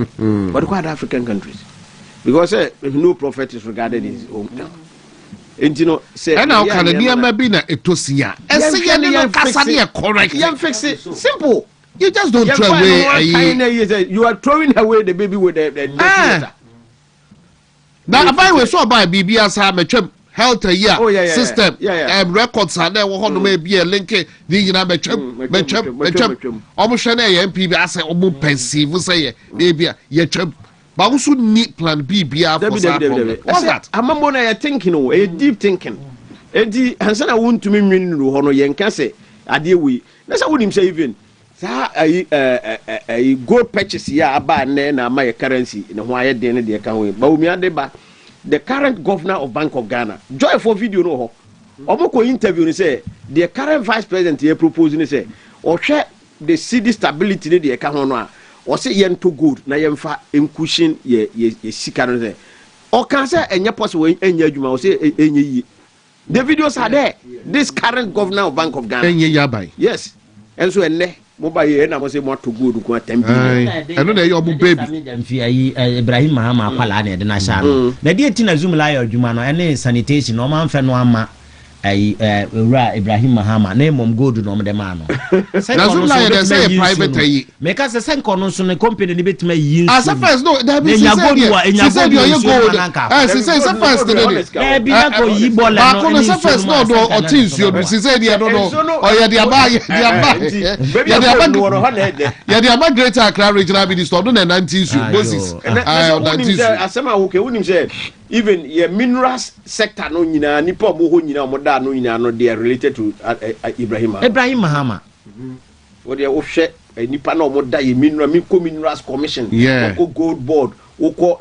Speaker 4: what call other African countries because no prophet is regarded his hometown and you know say
Speaker 1: and now Canada maybe na etosia ese ye no kasa na correct
Speaker 4: you fix it simple
Speaker 1: you just don't throw away
Speaker 4: you are throwing away the baby with the
Speaker 1: now if I was so by BBS have health system records and then we may be a link the almost an MP I say almost pensive say maybe ye but also need plan B what's that
Speaker 4: I'm thinking a deep thinking and I want to mean no hono yen can say I deal with that's what him say even a gold purchase ya aba na my currency no ho aye den de ka ho ba omi ade ba the current governor of Bank of Ghana joy for video no ho omoko interview ni say the current vice president here propose ni say o hwe the city stability ni de ka ho no a o say yen to gold na yen fa cushion ye sika no say o kan say enye possible enye adwuma o say enye yi the videos are there this current governor of Bank of Ghana
Speaker 1: enye yabai
Speaker 4: yes and so enne mobile na mo say mo to gold ko 10 billion
Speaker 1: eno na your baby
Speaker 5: Ibrahim Mahama akwala na de na sha no na de tina zoom la ya adwuma no ene sanitation no man fe no ama Ibrahim Mahama na mom gold no de ma no
Speaker 1: na zoom la ya say private ayi
Speaker 5: me ka say sen kono so ne company ni betima yi
Speaker 1: as first no that be say you gold say first
Speaker 5: no be na ko yi bola
Speaker 1: no ba ko first no do o tin suo no say dey no o ya dey aba ya dey aba Greater Accra Regional Minister do na 19 suo Moses
Speaker 4: asema wo ke unim say even your minerals sector no nyina ni po mo ho nyina mo da no nyina no they are related to Ibrahim
Speaker 5: Mahama
Speaker 4: what they offer nipa na mo da ye minerals commission
Speaker 1: ko
Speaker 4: gold board ko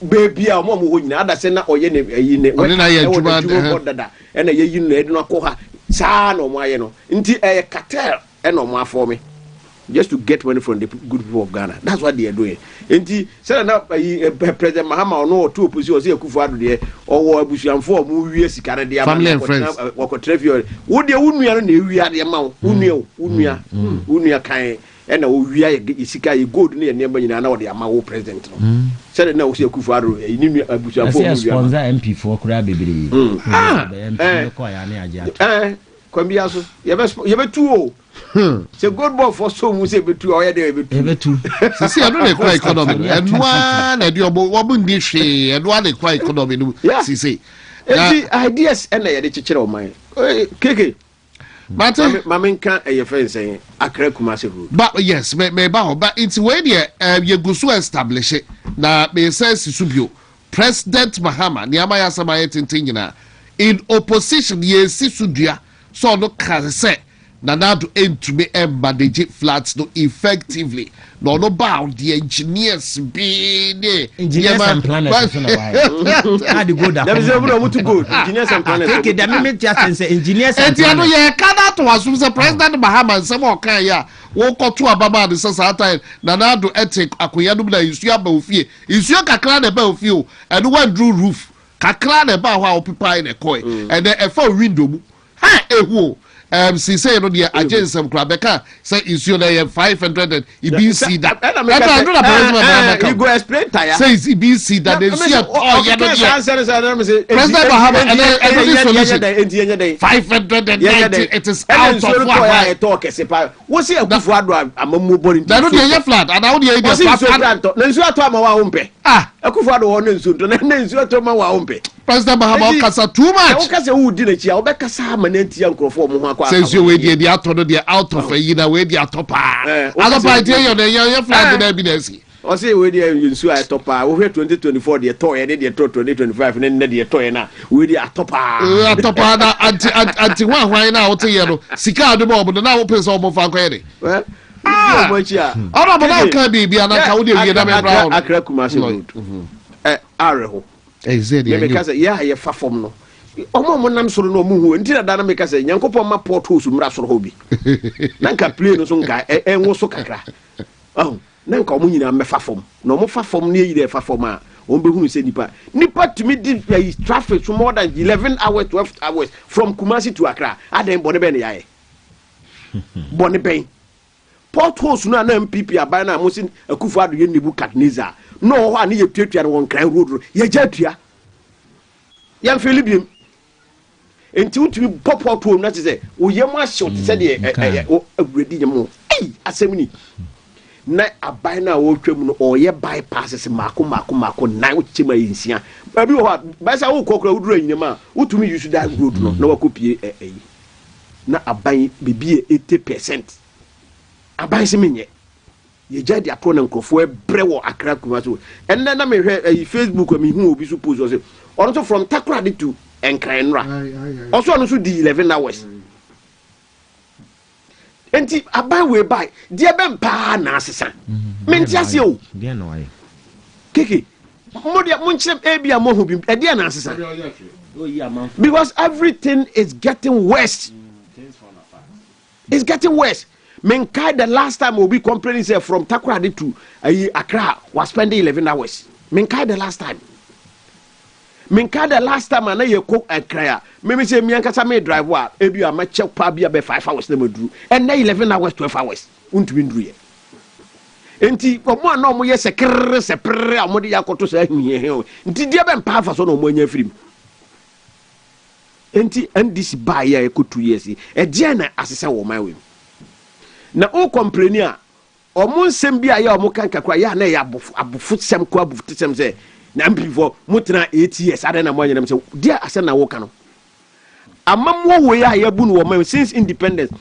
Speaker 4: baby a mo ho nyina ada se na oye ne
Speaker 1: na ye adwuma
Speaker 4: dada na ye yi no e no akọ saa no mo aye no nti cartel no mo afọ me just to get money from the good people of Ghana. That's what they are doing. Enti say na President Mahama no to opposition say Akufo-Addo de or abusuanfo mu wie sika na de
Speaker 1: family and friends
Speaker 4: wako trafio wo de unua no na ewia de ma unua kan e na wo wia ye sika ye gold na ye neba nyina na wo de ama wo president no say na wo say Akufo-Addo ni abusuanfo mu wia
Speaker 5: sponsor MP for kura bebere MP ko ya na aja
Speaker 4: kwambia so ye be tuo say good boy for so mu say betu o ye dey betu
Speaker 1: see I don't dey economy and one na dey obo ndi hwe and one dey economy no see say
Speaker 4: ideas and na dey chekere o man keke but mamenka e ye friend say Accra Kumasi road
Speaker 1: but yes me ba but it's where dey ye go so establish it na me say Sisubio President Mahama ni amaya samaye tintin nyina in opposition ye Sisudua so no can say Nanado entumi manage flats no effectively. No bound the engineers be the
Speaker 5: engineers and planners. How do go that? There is no to go. Engineers and planners. Okay, the moment just say engineers and planners.
Speaker 1: Yeah, Canada was the President Mahama and some more kaya. Walk to Ababa the society. Nanado etek akuyanu na isuya baufie. Isuya kakla de baufio and one drew roof. Kakla de ba wa occupy the koi and then a four window. Ha ewo. See say no the agents some Quebec say issue na 500 EBC that
Speaker 4: you go explain tire
Speaker 1: say EBC that they see President Mahama and 590 it is out of what
Speaker 4: talk sepa wo say Akufo-Addo amamu bori
Speaker 1: that no dey flat and how dey
Speaker 4: flat na nsu ato ama wa hompe Akufo-Addo wo na nsu to na nsu ato ama wa hompe
Speaker 1: President Mahama kasa too much
Speaker 4: wo kasa wo di na chi a wo be kasa ama na ntia nkrofo mo ho akwa
Speaker 1: says you we dey ato no dey out of a year we dey atopa atopa dey your flag dey evidence
Speaker 4: o say we dey nsu atopa wo hwe 2024 dey to ye dey to 2025 ne dey to ye na we dey atopa
Speaker 1: na anti hwan na wo te ye no sika ade mo obodo na wo pese omo fa kwa ye dey ọ̀rọ̀ bọ̀dá ọ̀kan bíbí anaka ó dé wíyẹ dábẹ́ brown
Speaker 4: Accra Kumasi road ààrẹ hó mẹ́ka sẹ́ yẹ́ àyẹ́ fa fọ́m no ọmọ nam sọ̀rọ̀ náà ọmọ hu ntí na dáná mẹ́ka sẹ́ nyankopọ̀ ma port house mmira sọ̀rọ̀ hó bi na nka plane no so nka ẹ̀nwó so kakra na nka ọmọ nyinaa mẹ́fa fọ́m na ọmọ fa fọ́m ní èyí dẹ́ fa fọ́m a ọmọ bẹ́ hu sẹ́ nipa tumi di traffic for more than 11 hours 12 hours from Kumasi to Accra adẹ́n bọ̀ ne bẹ́ẹ̀ ni yà yẹ bọ̀ ne bẹ́ẹ̀ port house no na MPP aban na mo sin Akufo-Addo ye Nebukadnezar no ho ani ye tuatua no won kran road ye ja tua ya Philibim enti utumi port home na se wo ye mo ahye se de awuredi nyem asemni na aban na wo twam no o ye bypass se mako na wo chema yinsia ba bi wo ba sa wo kokora wudura nyem a utumi use that road no na wakopie na aban bibie 80% aban se menye ye jadi ato na nkofo ebre wo Accra Kumasi enne na me hwe Facebook me hu obi so post o say on from Takoradi to Nkansah also on so di 11 hours enti aban we buy dia ben pa na asesa menti ase o
Speaker 5: dia no aye
Speaker 4: keke mo dia mo nche ebia mo hu bi e dia na asesa because everything is getting worse. It's getting worse. Menkai the last time will be complaining say from Takoradi to Accra was spending 11 hours. Menkai the last time. Menkai the last time and I cook Accra. Maybe say me Nkansah me drive wa ebi am check pa bia be 5 hours na madru. And na 11 hours 12 hours. Untumi ndru ye. Enti omo na omo ye sekere amode yakoto sa hie he. Enti dia be mpa fa so na omo anya firim. Enti NDC buy ya eko 2 years e dia na asese wo man we na o complain a omo nsem bia ya omo kan kakra ya na ya abofu sem ko abofu sem se na mpivo mutena 8 years ada na mo anyam se dia ase na wo kan amamwo we ya bu no wo man since independence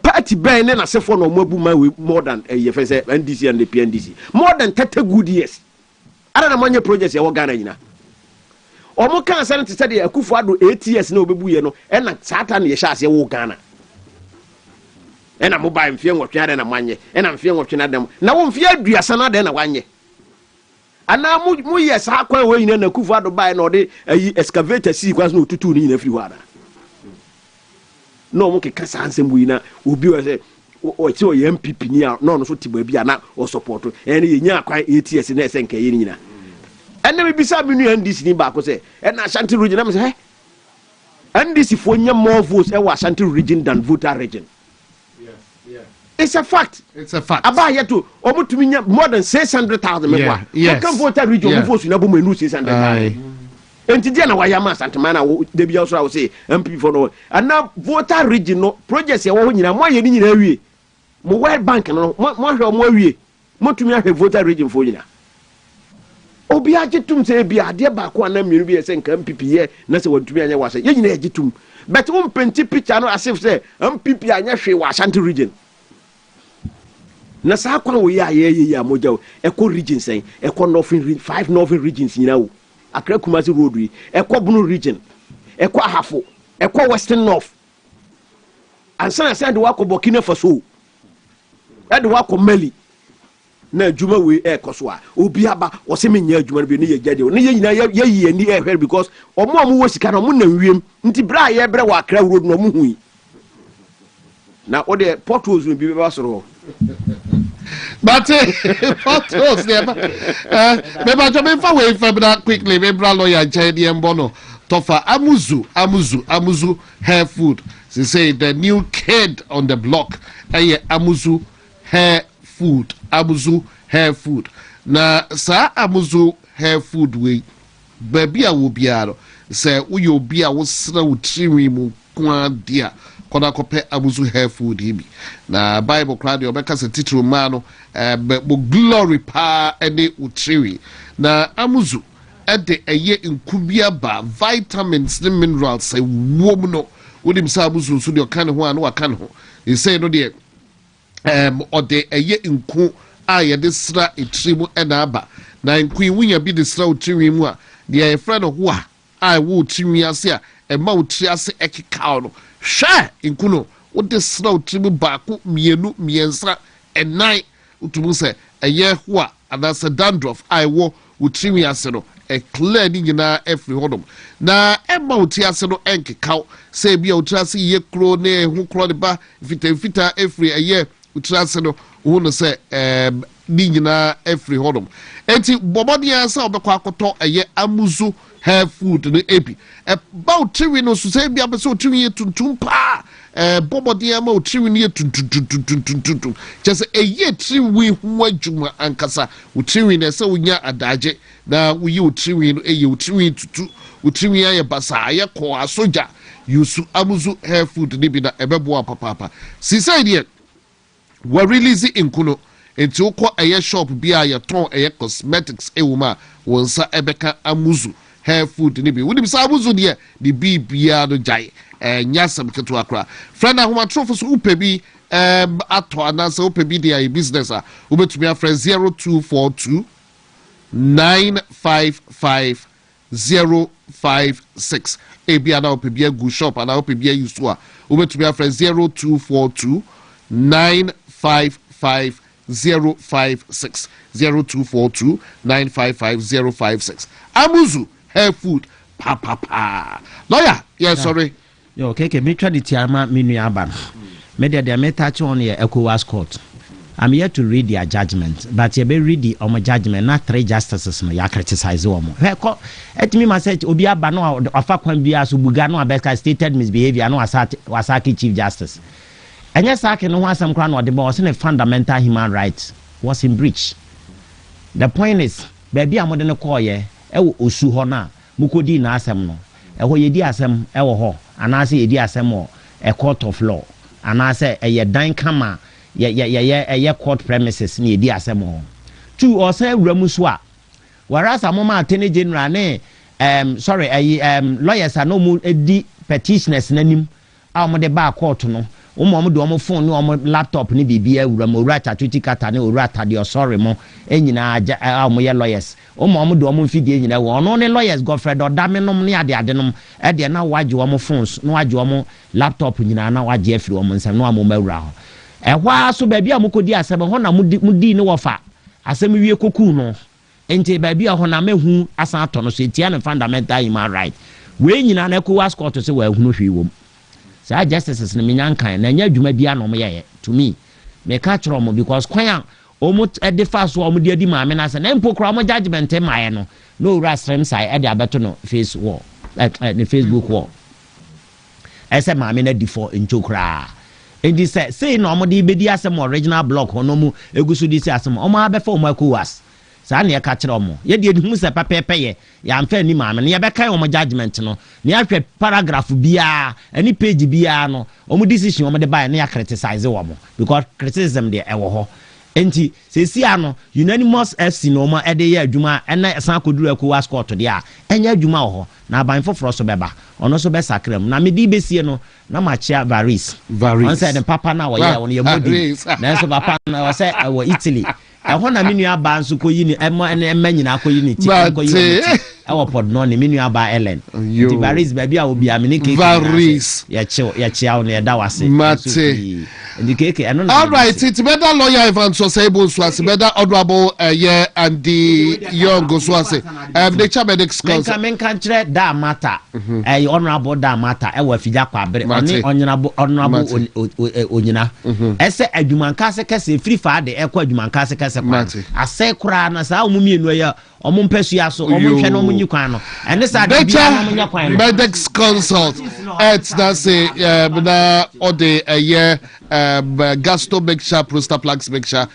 Speaker 4: party ben na sefo na omo abu man we more than ye fe se NDC and the PNDC more than 30 good years ada na mo anya project ya wo Ghana nyina omo kan san te sade akufo ado 8 years na obebu ye no e na satan ye sha ase wo Ghana e na mobile mfie nwotwe ade na manye e na mfie nwotwe na dem na wo mfie aduasa na ade na wanye ana mu ye sa kwan we nyina na akufo ado bai na ode ayi excavator si kwas na otutu ni nyina firi ho ada no mo ke kasa ansem bu nyina obi o se o ti o ye MPP ni a no no so tiba bi ana o support e na ye nya kwan 8 years na ese nka ye ni nyina ene me bisa me nu NDC ni ba ko se e na Ashanti region am se NDC fo nya more votes e wa Ashanti region than voter region. It's a fact. Aba yeto omutumi nya more than 600,000 mekwa. You can voter region votes na bo menu 600,000. Enti dia na wa yama Asantuma na de bia so I say MP for no and now voter region no projects e wo ho nyina mo ye ni nyina awie. Mo World Bank no mo hwe mo awie. Mo tumi ahwe voter region fo nyina. Obi agitum say bia de ba ko na mienu bi se nka MPP ye na se wantumi anya wase ye nyina agitum but won penti picture no asif say MPP anya hwe wa Ashanti region na sa kwa wo ya ye amoja eko region sen eko northern 5 northern regions nyina wo Accra Kumasi road wi eko Bunu region eko Ahafo eko Western North ansa say de wako Burkina Faso e de wako Mali na adwuma we ekoso a obi aba wo se menya adwuma bi ne ye gade ne ye nyina ye ye ni ehwer because omo wo sika no mo na wiem nti bra ye bre wa Accra road no mo hui na o de portals bi be ba soro
Speaker 1: but portals there me ba jo me fa we fa bra quickly me bra lawyer jade embono tofa amuzu hair food they say the new kid on the block amuzu hair food amuzu hair food na sa amuzu hair food we baby a wo biaro say uyo obi a wo sra wo triwi mu kwa dia koda kope amuzu hair food hibi na bible crowd obeka se titru ma no bo glory pa ene utriwi na amuzu ede eye nkubia ba vitamins and minerals say wom no wodim sa amuzu so de kan ho anu aka ho e say no de ode eye nku a ye de sra etrimu ena aba na nku wunya bi de sra utriwi mu a de ye friend ho a wo utriwi ase a e ma utri ase ekika no hwe nku no wo de sra utrimu baako mienu miensa enai utumu se eye ho a anasa dandruff a wo utriwi ase no e clear ni nyina every hodom na e ma utri ase no enkika se bia utri ase ye kro ne ho kro de ba fita every eye utrase no wo no se ni nyina every hodom enti bobodia sa obekwa akoto eye amuzu hair food no ebi about triwi no so se bia be so triwi tuntum pa bobodia ma triwi no tuntum just eye triwi ho adwuma ankasa utriwi na se wonya adaje na woyi utriwi no eye utriwi tutu utriwi aye basa aye ko asoja yusu amuzu hair food ni bi na ebebo papa sisai die we release inkuno enti ukọ eye shop bia ye ton eye cosmetics ewuma wonsa ebeka amuzu hair food ni bi wudi bisa amuzu de di bibia no jai nyasam keto akra friend ahoma trofo so upebi ato anasa upebi de business a ubetumi afre 0242 955 056 ebia na upebi gu shop ana upebi yusu a ubetumi afre 0242 955 056 0242 955 056. Amuzu hair food papa. Lawyer, yeah, sorry.
Speaker 5: Yo, okay, me try the tiama minu aban. Me de me touch on your ECOWAS court. I'm here to read their judgment, but you be read the judgment. Not 3 justices no ya criticize omo. Let me message obi aba no afa kwan bia so buga no abeka stated misbehavior no wasaki chief justice. Enya sake no asem kra no de bo say fundamental human rights was in breach. The point is, baby amode ne call ye e osu ho na mukodi na asem no. E ho yedi asem e wo ho anase yedi asem o a court of law anase e ye dan kama ye court premises ni yedi asem ho. 2 or say wuramu so a whereas amoma attorney general ne lawyers are no mu edi petitioners nanim a mo de ba court no mo do mo phone no mo laptop ni bibia wuramu ora chatuti kata ne ora tade sorry mo enyina mo ye lawyers mo do mo mfidie nyina wo no ne lawyers Godfred Odamenom ne ade nom e de na waje wo mo phones no waje wo mo laptop nyina na waje afiri wo mo nsam no mo mawura ho e hwa so ba bia mo kodi asem ho na mudi ne wofa asem wie koku no enti ba bia ho na mehu asan ato no so etia ne fundamental human right we nyina na ECOWAS court so wa hunu hwi wo sa justices ne menyankan na nya adwuma bia no mo ye to me catch mo because kwan omo de fast wo mo de adi ma me na se na mpokra mo judgment e mae no no rasrem sai e de abeto no face wall ne Facebook wall ese ma me na di for ntokra endi say no mo de bedi asem original block hono mu egusu di si asem o ma abefa o ma ECOWAS sa na ye ka kire mo ye de hu se pepepe ye ya mfa ni ma me ne ye be kan o mo judgment no ne ahwe paragraph bia any page bia no o mo decision o mo de buy na ya criticize wo mo because criticism de e wo ho enti sesi ano unanimous FC no ma ede ye adwuma ena san koduru ECOWAS court de a enya adwuma wo ho na ban foforo so beba ono so be sakram na me di besie no na ma chia varis on say the papa na wo ye on ye modi na so papa na wo say wo Italy ho na menu aba nso koyi ni emma nyina koyi ni ti koyi ni e pod no ni menu aba Ellen ti varis baby a obi amini keke varis ya chia on ye da wase
Speaker 1: mate
Speaker 5: the keke eno
Speaker 1: all right it's better lawyer Ivan so say bo so as better honorable and the young go so as the Chamedics council
Speaker 5: men kan kire da matter honorable da matter e wa fija kwa bere oni honorable onyina ese adwumanka se kase free fa de e kwa adwumanka se kase kwa ase kura na sa omumienu ya omumpesua so omunhwe no munyi kwan no ene sa de bia no munya kwan
Speaker 1: Medics consult it's na say na ode gasto make sure prostate plugs make sure